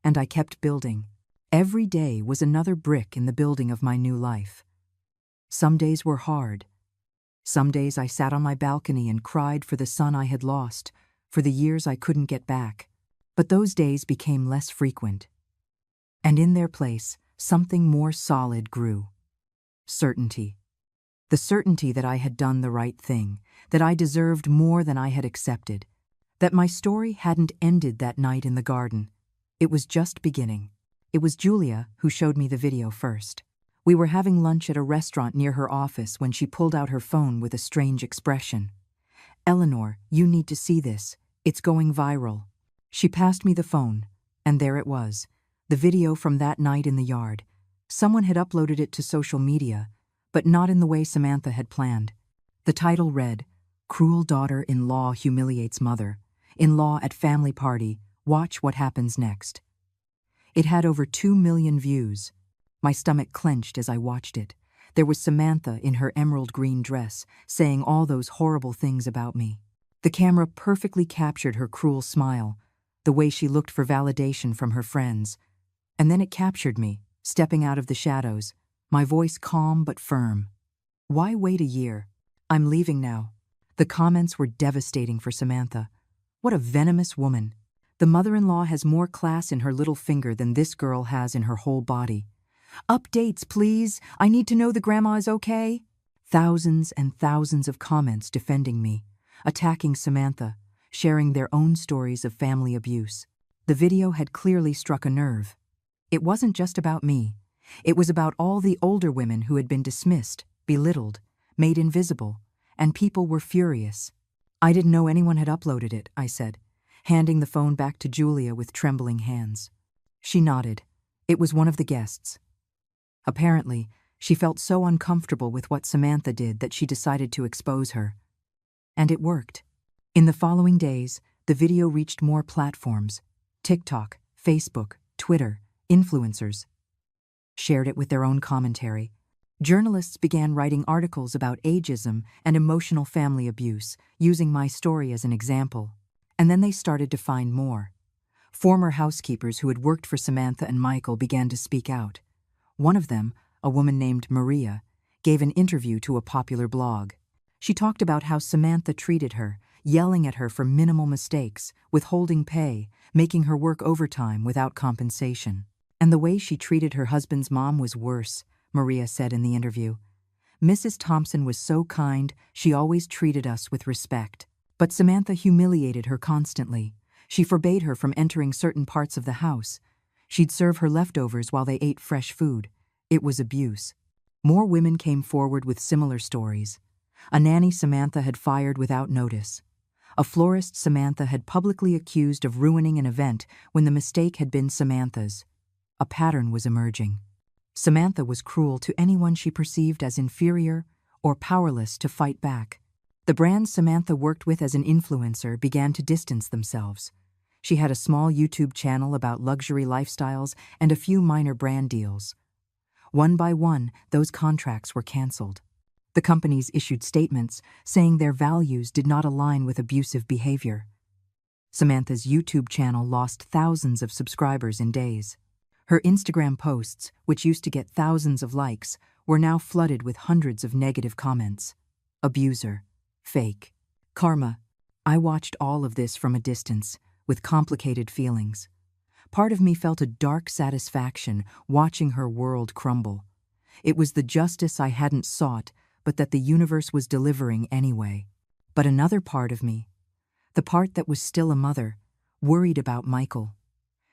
And I kept building. Every day was another brick in the building of my new life. Some days were hard. Some days I sat on my balcony and cried for the son I had lost, for the years I couldn't get back. But those days became less frequent. And in their place, something more solid grew. Certainty. The certainty that I had done the right thing, that I deserved more than I had accepted, that my story hadn't ended that night in the garden. It was just beginning. It was Julia who showed me the video first. We were having lunch at a restaurant near her office when she pulled out her phone with a strange expression. "Eleanor, you need to see this. It's going viral." She passed me the phone, and there it was, the video from that night in the yard. Someone had uploaded it to social media, but not in the way Samantha had planned. The title read, "Cruel Daughter-in-Law Humiliates Mother. In-Law at Family Party. Watch what happens next." It had over 2 million views. My stomach clenched as I watched it. There was Samantha in her emerald green dress, saying all those horrible things about me. The camera perfectly captured her cruel smile, the way she looked for validation from her friends. And then it captured me, stepping out of the shadows, my voice calm but firm. "Why wait a year? I'm leaving now." The comments were devastating for Samantha. What a venomous woman. The mother-in-law has more class in her little finger than this girl has in her whole body. "Updates, please. I need to know the grandma is okay." Thousands and thousands of comments defending me, attacking Samantha, sharing their own stories of family abuse. The video had clearly struck a nerve. It wasn't just about me. It was about all the older women who had been dismissed, belittled, made invisible, and people were furious. "I didn't know anyone had uploaded it," I said, handing the phone back to Julia with trembling hands. She nodded. It was one of the guests. Apparently, she felt so uncomfortable with what Samantha did that she decided to expose her. And it worked. In the following days, the video reached more platforms: TikTok, Facebook, Twitter, influencers shared it with their own commentary. Journalists began writing articles about ageism and emotional family abuse, using my story as an example. And then they started to find more. Former housekeepers who had worked for Samantha and Michael began to speak out. One of them, a woman named Maria, gave an interview to a popular blog. She talked about how Samantha treated her, yelling at her for minimal mistakes, withholding pay, making her work overtime without compensation. And the way she treated her husband's mom was worse, Maria said in the interview. "Mrs. Thompson was so kind, she always treated us with respect. But Samantha humiliated her constantly. She forbade her from entering certain parts of the house. She'd serve her leftovers while they ate fresh food. It was abuse." More women came forward with similar stories. A nanny Samantha had fired without notice. A florist Samantha had publicly accused of ruining an event when the mistake had been Samantha's. A pattern was emerging. Samantha was cruel to anyone she perceived as inferior or powerless to fight back. The brands Samantha worked with as an influencer began to distance themselves. She had a small YouTube channel about luxury lifestyles and a few minor brand deals. One by one, those contracts were canceled. The companies issued statements saying their values did not align with abusive behavior. Samantha's YouTube channel lost thousands of subscribers in days. Her Instagram posts, which used to get thousands of likes, were now flooded with hundreds of negative comments. Abuser. Fake. Karma. I watched all of this from a distance, with complicated feelings. Part of me felt a dark satisfaction watching her world crumble. It was the justice I hadn't sought, but that the universe was delivering anyway. But another part of me, the part that was still a mother, worried about Michael.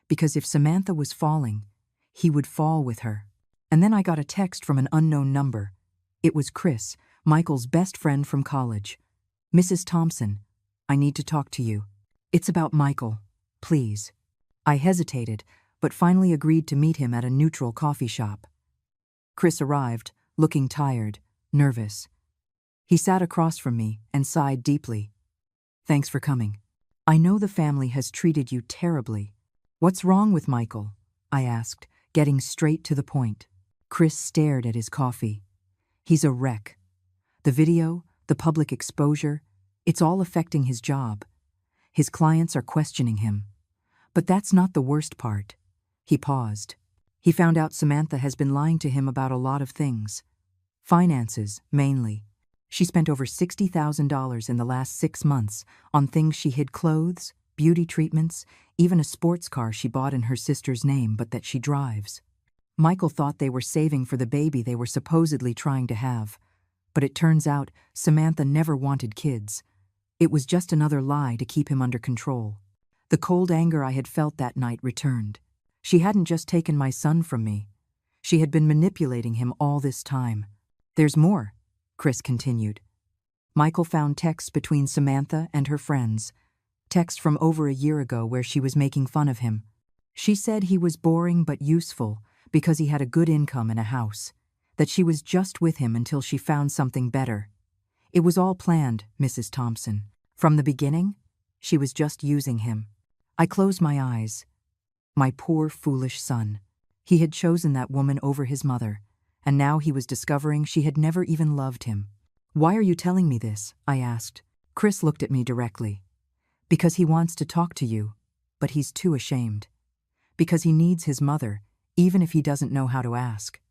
Because if Samantha was falling, he would fall with her. And then I got a text from an unknown number. It was Chris, Michael's best friend from college. Mrs. Thompson, I need to talk to you. It's about Michael, please. I hesitated, but finally agreed to meet him at a neutral coffee shop. Chris arrived, looking tired, nervous. He sat across from me and sighed deeply. Thanks for coming. I know the family has treated you terribly. What's wrong with Michael? I asked, getting straight to the point. Chris stared at his coffee. He's a wreck. The video, the public exposure, it's all affecting his job. His clients are questioning him. But that's not the worst part. He paused. He found out Samantha has been lying to him about a lot of things. Finances, mainly. She spent over $60,000 in the last 6 months on things she hid: clothes, beauty treatments, even a sports car she bought in her sister's name but that she drives. Michael thought they were saving for the baby they were supposedly trying to have. But it turns out Samantha never wanted kids. It was just another lie to keep him under control. The cold anger I had felt that night returned. She hadn't just taken my son from me. She had been manipulating him all this time. There's more, Chris continued. Michael found texts between Samantha and her friends. Texts from over a year ago where she was making fun of him. She said he was boring but useful because he had a good income and a house. That she was just with him until she found something better. It was all planned, Mrs. Thompson. From the beginning, she was just using him. I closed my eyes. My poor, foolish son. He had chosen that woman over his mother, and now he was discovering she had never even loved him. Why are you telling me this? I asked. Chris looked at me directly. Because he wants to talk to you, but he's too ashamed. Because he needs his mother, even if he doesn't know how to ask.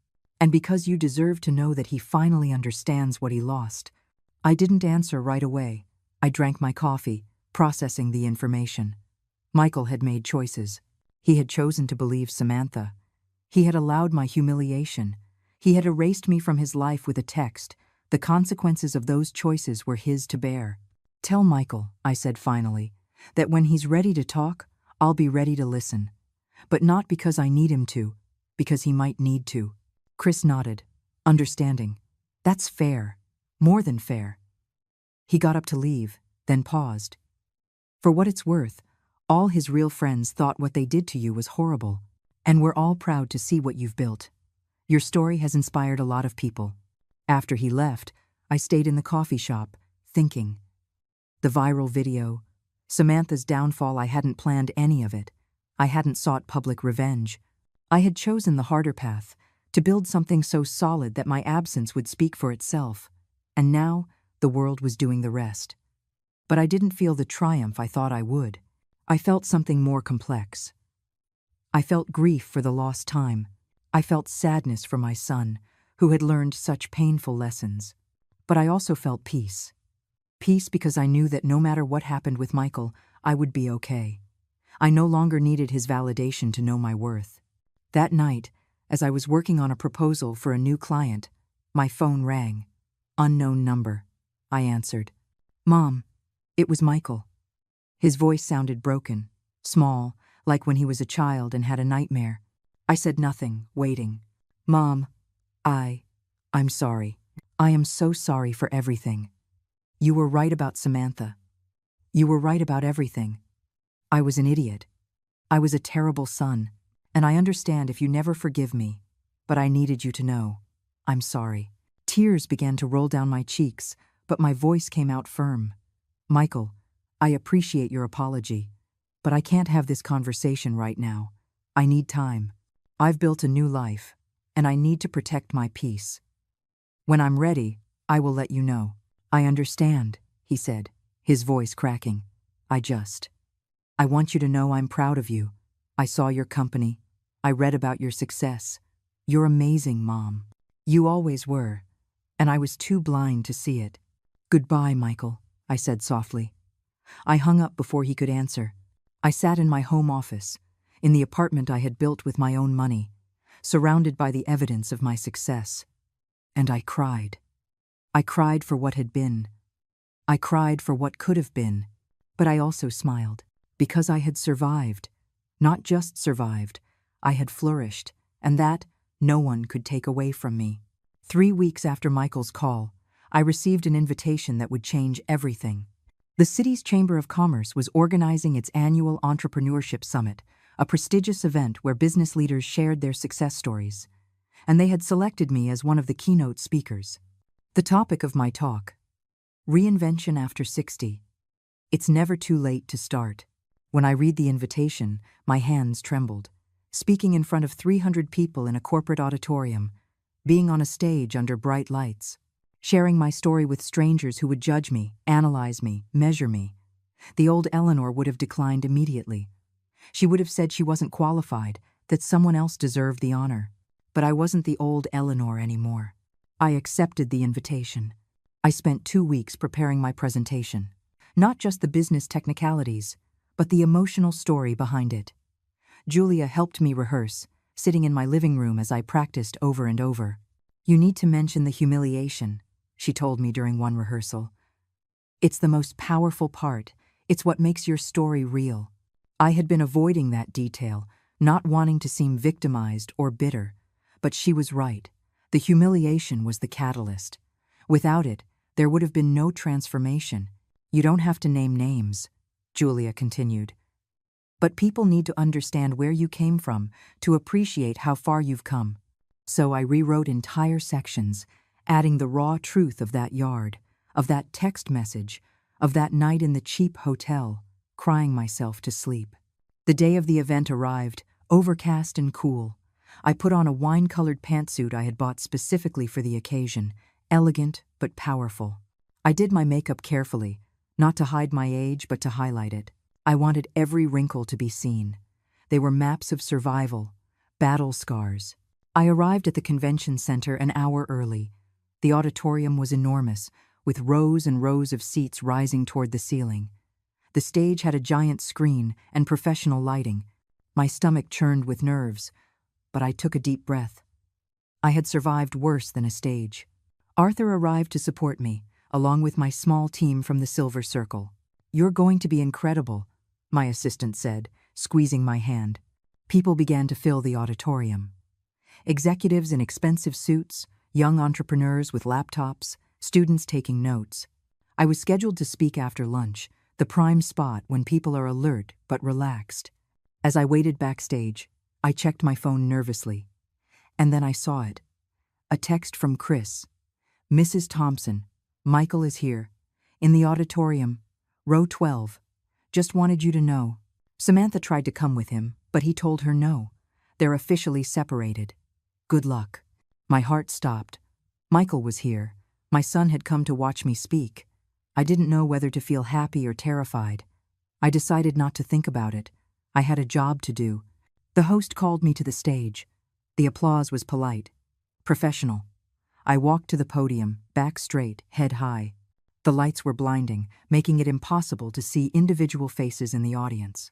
And because you deserve to know that he finally understands what he lost. I didn't answer right away. I drank my coffee, processing the information. Michael had made choices. He had chosen to believe Samantha. He had allowed my humiliation. He had erased me from his life with a text. The consequences of those choices were his to bear. Tell Michael, I said finally, that when he's ready to talk, I'll be ready to listen. But not because I need him to, because he might need to. Chris nodded, understanding. That's fair. More than fair. He got up to leave, then paused. For what it's worth, all his real friends thought what they did to you was horrible, and we're all proud to see what you've built. Your story has inspired a lot of people. After he left, I stayed in the coffee shop, thinking. The viral video, Samantha's downfall, I hadn't planned any of it. I hadn't sought public revenge. I had chosen the harder path, to build something so solid that my absence would speak for itself. And now, the world was doing the rest. But I didn't feel the triumph I thought I would. I felt something more complex. I felt grief for the lost time. I felt sadness for my son, who had learned such painful lessons. But I also felt peace. Peace because I knew that no matter what happened with Michael, I would be okay. I no longer needed his validation to know my worth. That night, as I was working on a proposal for a new client, my phone rang. Unknown number. I answered. Mom, it was Michael. His voice sounded broken, small, like when he was a child and had a nightmare. I said nothing, waiting. Mom, I'm sorry. I am so sorry for everything. You were right about Samantha. You were right about everything. I was an idiot. I was a terrible son, and I understand if you never forgive me, but I needed you to know. I'm sorry. Tears began to roll down my cheeks, but my voice came out firm. Michael, I appreciate your apology, but I can't have this conversation right now. I need time. I've built a new life, and I need to protect my peace. When I'm ready, I will let you know. I understand, he said, his voice cracking. I want you to know I'm proud of you. I saw your company. I read about your success. You're amazing, Mom. You always were, and I was too blind to see it. Goodbye, Michael, I said softly. I hung up before he could answer. I sat in my home office, in the apartment I had built with my own money, surrounded by the evidence of my success. And I cried. I cried for what had been. I cried for what could have been, but I also smiled, because I had survived. Not just survived, I had flourished, and that no one could take away from me. 3 weeks after Michael's call, I received an invitation that would change everything. The city's Chamber of Commerce was organizing its annual Entrepreneurship Summit, a prestigious event where business leaders shared their success stories, and they had selected me as one of the keynote speakers. The topic of my talk: Reinvention after 60. It's never too late to start. When I read the invitation, my hands trembled. Speaking in front of 300 people in a corporate auditorium, being on a stage under bright lights, sharing my story with strangers who would judge me, analyze me, measure me. The old Eleanor would have declined immediately. She would have said she wasn't qualified, that someone else deserved the honor. But I wasn't the old Eleanor anymore. I accepted the invitation. I spent 2 weeks preparing my presentation. Not just the business technicalities, but the emotional story behind it. Julia helped me rehearse, sitting in my living room as I practiced over and over. "You need to mention the humiliation," she told me during one rehearsal. "It's the most powerful part. It's what makes your story real." I had been avoiding that detail, not wanting to seem victimized or bitter. But she was right. The humiliation was the catalyst. Without it, there would have been no transformation. "You don't have to name names," Julia continued. "But people need to understand where you came from to appreciate how far you've come." So I rewrote entire sections, adding the raw truth of that yard, of that text message, of that night in the cheap hotel, crying myself to sleep. The day of the event arrived, overcast and cool. I put on a wine-colored pantsuit I had bought specifically for the occasion, elegant but powerful. I did my makeup carefully, not to hide my age but to highlight it. I wanted every wrinkle to be seen. They were maps of survival, battle scars. I arrived at the convention center an hour early. The auditorium was enormous, with rows and rows of seats rising toward the ceiling. The stage had a giant screen and professional lighting. My stomach churned with nerves, but I took a deep breath. I had survived worse than a stage. Arthur arrived to support me, along with my small team from the Silver Circle. "You're going to be incredible," my assistant said, squeezing my hand. People began to fill the auditorium. Executives in expensive suits, young entrepreneurs with laptops, students taking notes. I was scheduled to speak after lunch, the prime spot when people are alert but relaxed. As I waited backstage, I checked my phone nervously. And then I saw it. A text from Chris. "Mrs. Thompson, Michael is here. In the auditorium, row 12. Just wanted you to know." Samantha tried to come with him, but he told her no. They're officially separated. Good luck. My heart stopped. Michael was here. My son had come to watch me speak. I didn't know whether to feel happy or terrified. I decided not to think about it. I had a job to do. The host called me to the stage. The applause was polite, professional. I walked to the podium, back straight, head high. The lights were blinding, making it impossible to see individual faces in the audience.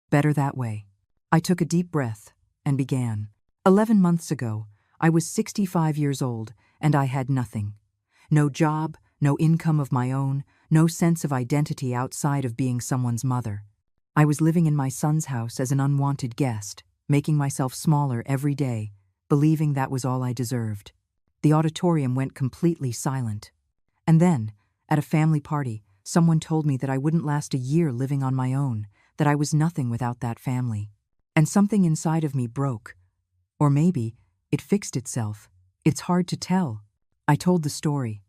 Better that way. I took a deep breath and began. 11 months ago, I was 65 years old, and I had nothing. No job, no income of my own, no sense of identity outside of being someone's mother. I was living in my son's house as an unwanted guest, making myself smaller every day, believing that was all I deserved. The auditorium went completely silent. And then, at a family party, someone told me that I wouldn't last a year living on my own, that I was nothing without that family. And something inside of me broke. Or maybe it fixed itself. It's hard to tell. I told the story.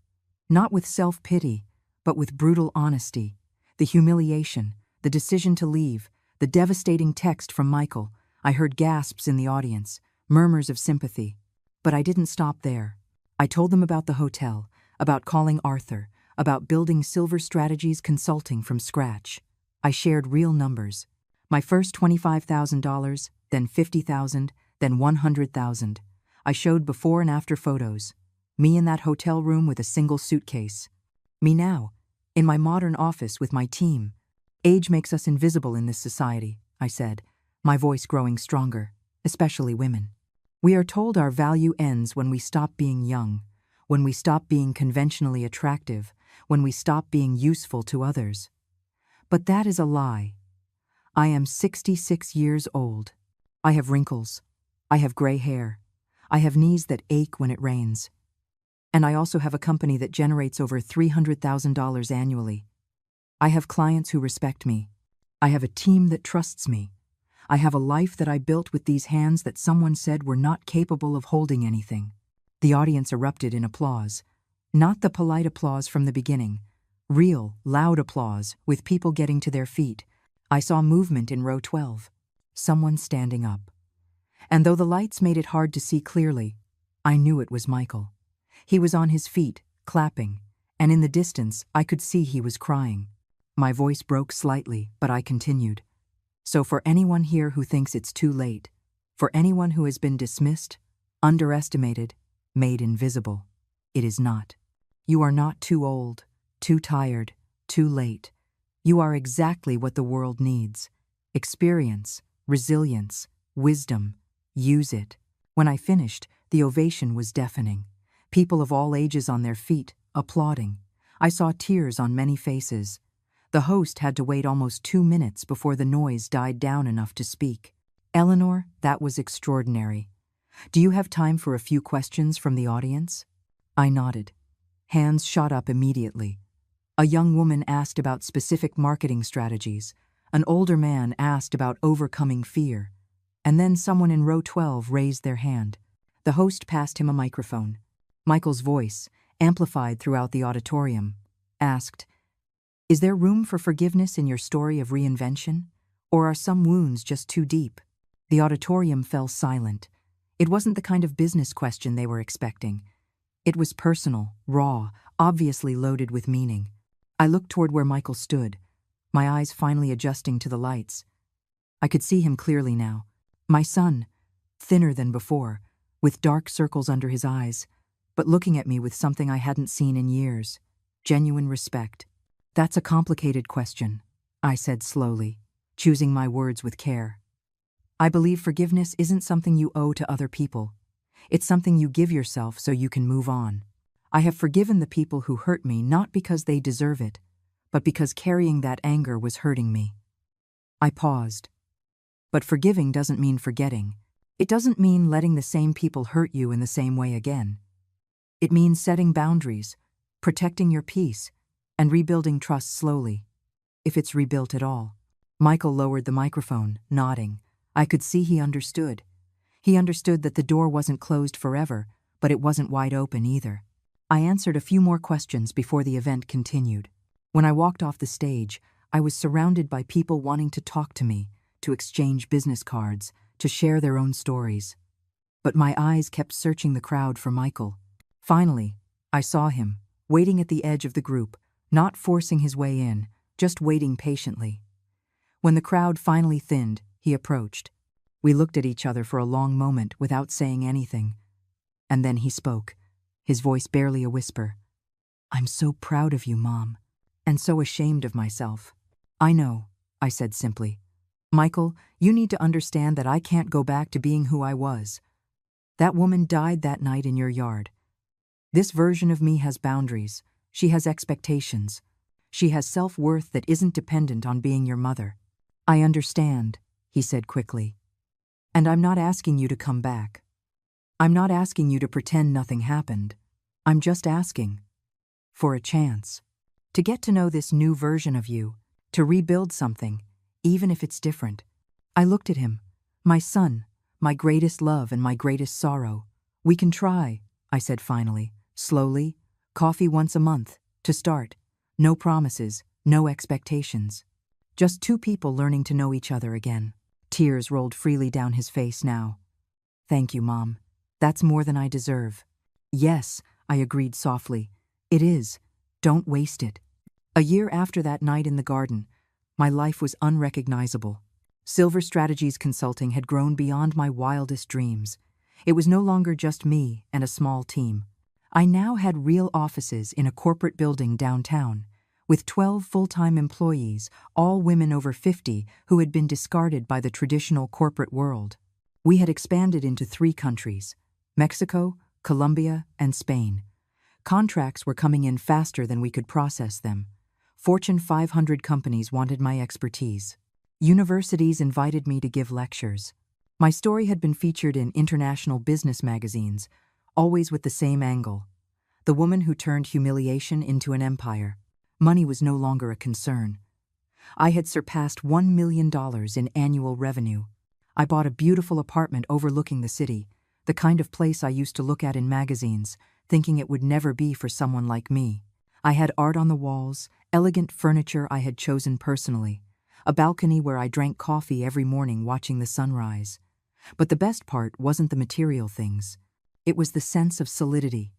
Not with self-pity, but with brutal honesty. The humiliation, the decision to leave, the devastating text from Michael. I heard gasps in the audience, murmurs of sympathy. But I didn't stop there. I told them about the hotel, about calling Arthur, about building Silver Strategies Consulting from scratch. I shared real numbers. My first $25,000, then $50,000, then $100,000. I showed before and after photos. Me in that hotel room with a single suitcase. Me now, in my modern office with my team. Age makes us invisible in this society, I said, my voice growing stronger, especially women. We are told our value ends when we stop being young, when we stop being conventionally attractive, when we stop being useful to others. But that is a lie. I am 66 years old. I have wrinkles. I have gray hair. I have knees that ache when it rains. And I also have a company that generates over $300,000 annually. I have clients who respect me. I have a team that trusts me. I have a life that I built with these hands that someone said were not capable of holding anything. The audience erupted in applause. Not the polite applause from the beginning. Real, loud applause, with people getting to their feet. I saw movement in row 12. Someone standing up. And though the lights made it hard to see clearly, I knew it was Michael. He was on his feet, clapping, and in the distance I could see he was crying. My voice broke slightly, but I continued. So for anyone here who thinks it's too late, for anyone who has been dismissed, underestimated, made invisible, it is not. You are not too old, too tired, too late. You are exactly what the world needs. Experience, resilience, wisdom. Use it. When I finished, the ovation was deafening. People of all ages on their feet, applauding. I saw tears on many faces. The host had to wait almost 2 minutes before the noise died down enough to speak. Eleanor, that was extraordinary. Do you have time for a few questions from the audience? I nodded. Hands shot up immediately. A young woman asked about specific marketing strategies. An older man asked about overcoming fear. And then someone in row 12 raised their hand. The host passed him a microphone. Michael's voice, amplified throughout the auditorium, asked, "Is there room for forgiveness in your story of reinvention? Or are some wounds just too deep?" The auditorium fell silent. It wasn't the kind of business question they were expecting. It was personal, raw, obviously loaded with meaning. I looked toward where Michael stood, my eyes finally adjusting to the lights. I could see him clearly now. My son, thinner than before, with dark circles under his eyes, but looking at me with something I hadn't seen in years. Genuine respect. "That's a complicated question," I said slowly, choosing my words with care. "I believe forgiveness isn't something you owe to other people. It's something you give yourself so you can move on. I have forgiven the people who hurt me not because they deserve it, but because carrying that anger was hurting me." I paused. But forgiving doesn't mean forgetting. It doesn't mean letting the same people hurt you in the same way again. It means setting boundaries, protecting your peace, and rebuilding trust slowly, if it's rebuilt at all. Michael lowered the microphone, nodding. I could see he understood. He understood that the door wasn't closed forever, but it wasn't wide open either. I answered a few more questions before the event continued. When I walked off the stage, I was surrounded by people wanting to talk to me, to exchange business cards, to share their own stories. But my eyes kept searching the crowd for Michael. Finally, I saw him, waiting at the edge of the group, not forcing his way in, just waiting patiently. When the crowd finally thinned, he approached. We looked at each other for a long moment without saying anything. And then he spoke, his voice barely a whisper. "I'm so proud of you, Mom, and so ashamed of myself." "I know," I said simply. "Michael, you need to understand that I can't go back to being who I was. That woman died that night in your yard. This version of me has boundaries. She has expectations. She has self-worth that isn't dependent on being your mother." "I understand," he said quickly. "And I'm not asking you to come back. I'm not asking you to pretend nothing happened. I'm just asking for a chance to get to know this new version of you, to rebuild something, even if it's different." I looked at him. "My son, my greatest love and my greatest sorrow. We can try," I said finally, slowly, "coffee once a month, to start. No promises, no expectations. Just two people learning to know each other again." Tears rolled freely down his face now. "Thank you, Mom. That's more than I deserve." "Yes," I agreed softly. "It is. Don't waste it." A year after that night in the garden, my life was unrecognizable. Silver Strategies Consulting had grown beyond my wildest dreams. It was no longer just me and a small team. I now had real offices in a corporate building downtown, with 12 full-time employees, all women over 50 who had been discarded by the traditional corporate world. We had expanded into 3 countries, Mexico, Colombia, and Spain. Contracts were coming in faster than we could process them. Fortune 500 companies wanted my expertise. Universities invited me to give lectures. My story had been featured in international business magazines, always with the same angle. the woman who turned humiliation into an empire. Money was no longer a concern. I had surpassed $1 million in annual revenue. I bought a beautiful apartment overlooking the city, the kind of place I used to look at in magazines, thinking it would never be for someone like me. I had art on the walls, elegant furniture I had chosen personally, a balcony where I drank coffee every morning watching the sunrise. But the best part wasn't the material things. It was the sense of solidity,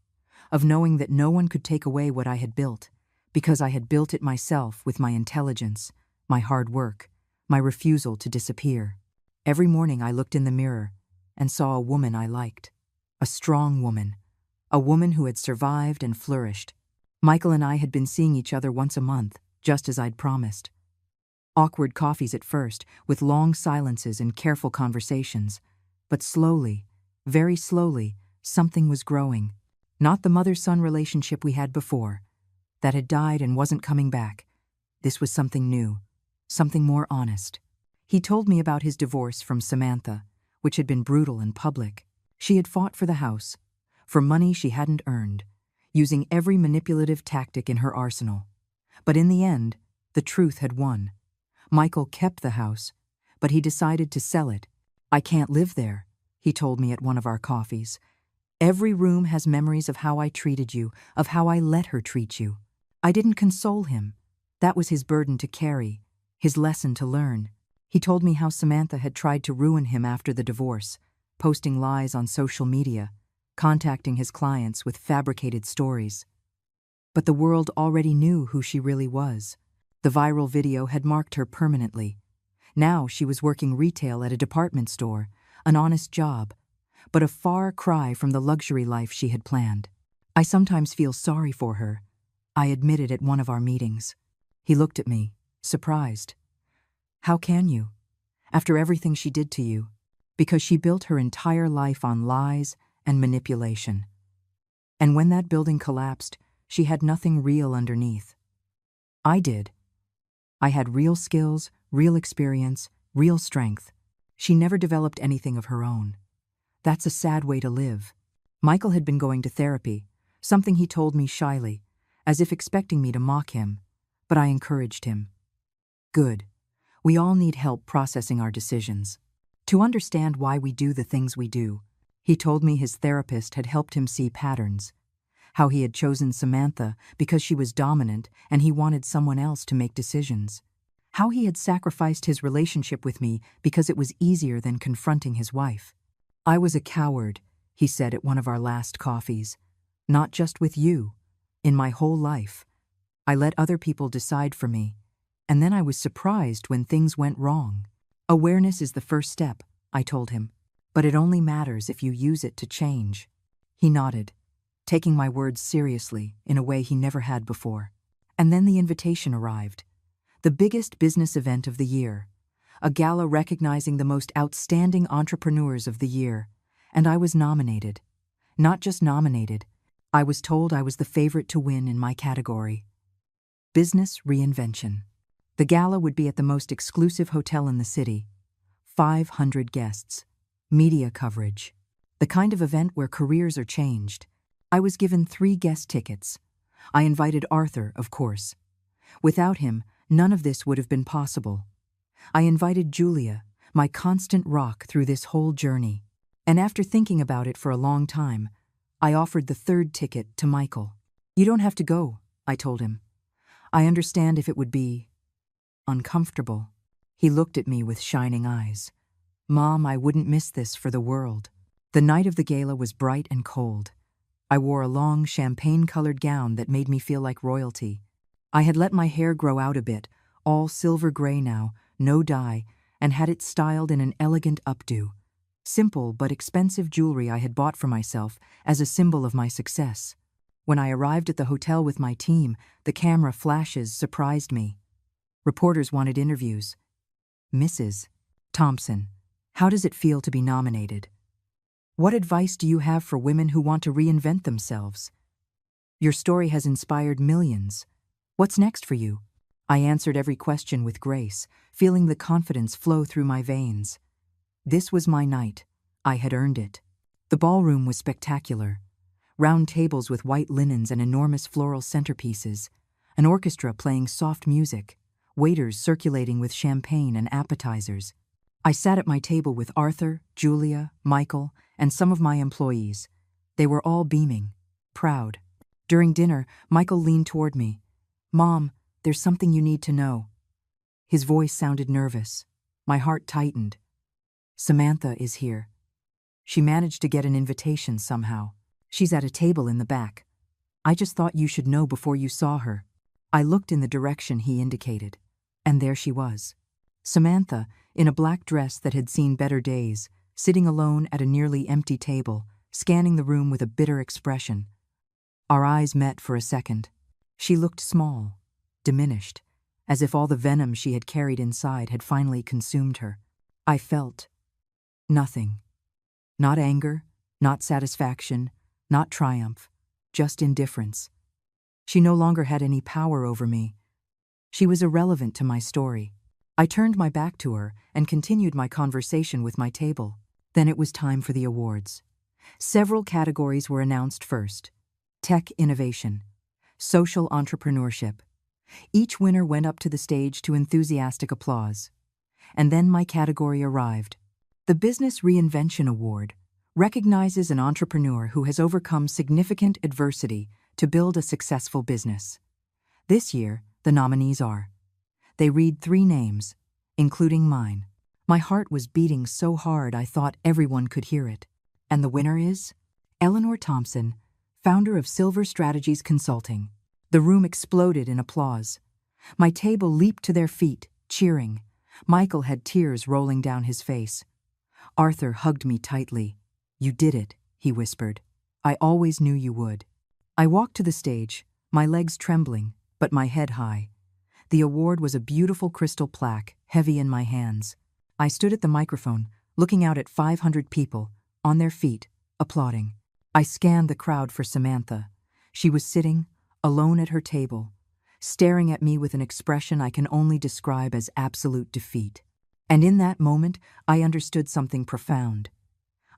of knowing that no one could take away what I had built, because I had built it myself with my intelligence, my hard work, my refusal to disappear. Every morning I looked in the mirror and saw a woman I liked, a strong woman, a woman who had survived and flourished. Michael and I had been seeing each other once a month, just as I'd promised. Awkward coffees at first, with long silences and careful conversations. But slowly, very slowly, something was growing. Not the mother-son relationship we had before. That had died and wasn't coming back. This was something new, something more honest. He told me about his divorce from Samantha, which had been brutal and public. She had fought for the house, for money she hadn't earned, using every manipulative tactic in her arsenal. But in the end, the truth had won. Michael kept the house, but he decided to sell it. "I can't live there," he told me at one of our coffees. "Every room has memories of how I treated you, of how I let her treat you." I didn't console him. That was his burden to carry, his lesson to learn. He told me how Samantha had tried to ruin him after the divorce, posting lies on social media, contacting his clients with fabricated stories. But the world already knew who she really was. The viral video had marked her permanently. Now she was working retail at a department store, an honest job, but a far cry from the luxury life she had planned. "I sometimes feel sorry for her," I admitted at one of our meetings. He looked at me, surprised. "How can you? After everything she did to you?" Because she built her entire life on lies and manipulation. And when that building collapsed, she had nothing real underneath. I did. I had real skills, real experience, real strength. She never developed anything of her own. That's a sad way to live. Michael had been going to therapy, something he told me shyly, as if expecting me to mock him, but I encouraged him. Good. We all need help processing our decisions. To understand why we do the things we do. He told me his therapist had helped him see patterns. How he had chosen Samantha because she was dominant and he wanted someone else to make decisions. How he had sacrificed his relationship with me because it was easier than confronting his wife. "I was a coward," he said at one of our last coffees. "Not just with you. In my whole life. I let other people decide for me. And then I was surprised when things went wrong." "Awareness is the first step," I told him. "But it only matters if you use it to change." He nodded, taking my words seriously in a way he never had before. And then the invitation arrived. The biggest business event of the year. A gala recognizing the most outstanding entrepreneurs of the year. And I was nominated. Not just nominated. I was told I was the favorite to win in my category. Business reinvention. The gala would be at the most exclusive hotel in the city. 500 guests. Media coverage. The kind of event where careers are changed. I was given 3 guest tickets. I invited Arthur, of course. Without him, none of this would have been possible. I invited Julia, my constant rock through this whole journey. And after thinking about it for a long time, I offered the 3rd ticket to Michael. "You don't have to go," I told him. "I understand if it would be uncomfortable." He looked at me with shining eyes. "Mom, I wouldn't miss this for the world." The night of the gala was bright and cold. I wore a long champagne-colored gown that made me feel like royalty. I had let my hair grow out a bit, all silver gray now, no dye, and had it styled in an elegant updo. Simple but expensive jewelry I had bought for myself as a symbol of my success. When I arrived at the hotel with my team, the camera flashes surprised me. Reporters wanted interviews. "Mrs. Thompson, how does it feel to be nominated? What advice do you have for women who want to reinvent themselves? Your story has inspired millions. What's next for you?" I answered every question with grace, feeling the confidence flow through my veins. This was my night. I had earned it. The ballroom was spectacular. round tables with white linens and enormous floral centerpieces, an orchestra playing soft music, waiters circulating with champagne and appetizers. I sat at my table with Arthur, Julia, Michael, and some of my employees. They were all beaming, proud. During dinner, Michael leaned toward me. "Mom, there's something you need to know." His voice sounded nervous. My heart tightened. "Samantha is here. She managed to get an invitation somehow. She's at a table in the back. I just thought you should know before you saw her." I looked in the direction he indicated, and there she was. Samantha, in a black dress that had seen better days, sitting alone at a nearly empty table, scanning the room with a bitter expression. Our eyes met for a second. She looked small, diminished, as if all the venom she had carried inside had finally consumed her. I felt nothing. Not anger, not satisfaction, not triumph, just indifference. She no longer had any power over me. She was irrelevant to my story. I turned my back to her and continued my conversation with my table. Then it was time for the awards. Several categories were announced first: tech innovation, social entrepreneurship. Each winner went up to the stage to enthusiastic applause. And then my category arrived. The Business Reinvention Award recognizes an entrepreneur who has overcome significant adversity to build a successful business. This year, the nominees are. They read 3 names, including mine. My heart was beating so hard I thought everyone could hear it. And the winner is Eleanor Thompson, founder of Silver Strategies Consulting. The room exploded in applause. My table leaped to their feet, cheering. Michael had tears rolling down his face. Arthur hugged me tightly. "You did it," he whispered. "I always knew you would." I walked to the stage, my legs trembling, but my head high. The award was a beautiful crystal plaque, heavy in my hands. I stood at the microphone, looking out at 500 people, on their feet, applauding. I scanned the crowd for Samantha. She was sitting, alone at her table, staring at me with an expression I can only describe as absolute defeat. And in that moment, I understood something profound.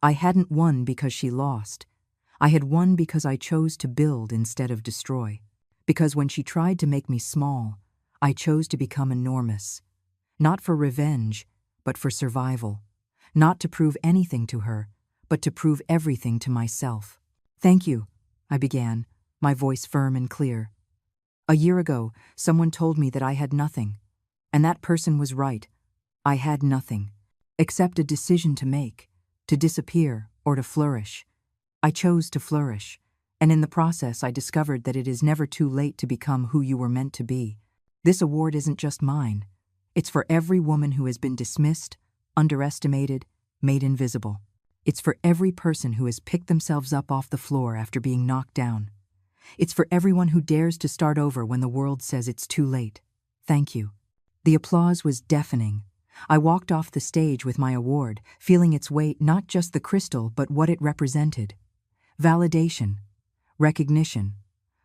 I hadn't won because she lost. I had won because I chose to build instead of destroy. Because when she tried to make me small, I chose to become enormous. Not for revenge, but for survival. Not to prove anything to her, but to prove everything to myself. "Thank you," I began, my voice firm and clear. "A year ago, someone told me that I had nothing. And that person was right. I had nothing, except a decision to make, to disappear or to flourish. I chose to flourish, and in the process I discovered that it is never too late to become who you were meant to be. This award isn't just mine. It's for every woman who has been dismissed, underestimated, made invisible. It's for every person who has picked themselves up off the floor after being knocked down. It's for everyone who dares to start over when the world says it's too late. Thank you." The applause was deafening. I walked off the stage with my award, feeling its weight, not just the crystal, but what it represented. Validation, recognition,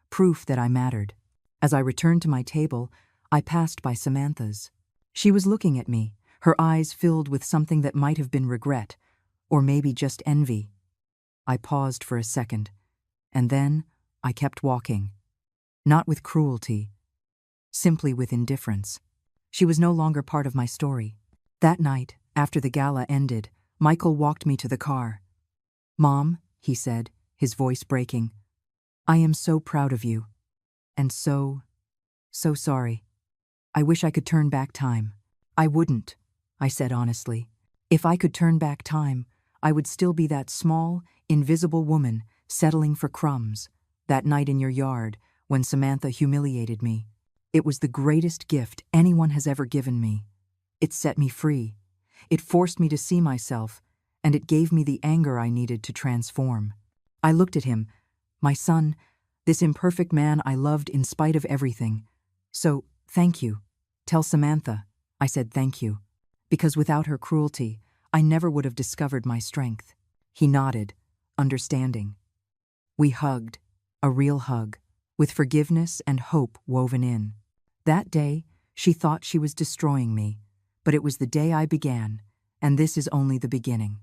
proof that I mattered. As I returned to my table, I passed by Samantha's. She was looking at me, her eyes filled with something that might have been regret, or maybe just envy. I paused for a second, and then I kept walking. Not with cruelty, simply with indifference. She was no longer part of my story. That night, after the gala ended, Michael walked me to the car. "Mom," he said, his voice breaking, "I am so proud of you. And so sorry. I wish I could turn back time." "I wouldn't," I said honestly. "If I could turn back time, I would still be that small, invisible woman settling for crumbs, that night in your yard when Samantha humiliated me. It was the greatest gift anyone has ever given me. It set me free. It forced me to see myself, and it gave me the anger I needed to transform." I looked at him, my son, this imperfect man I loved in spite of everything. "So, thank you. Tell Samantha," I said. "Thank you. Because without her cruelty, I never would have discovered my strength." He nodded, understanding. We hugged, a real hug, with forgiveness and hope woven in. That day, she thought she was destroying me, but it was the day I began, and this is only the beginning.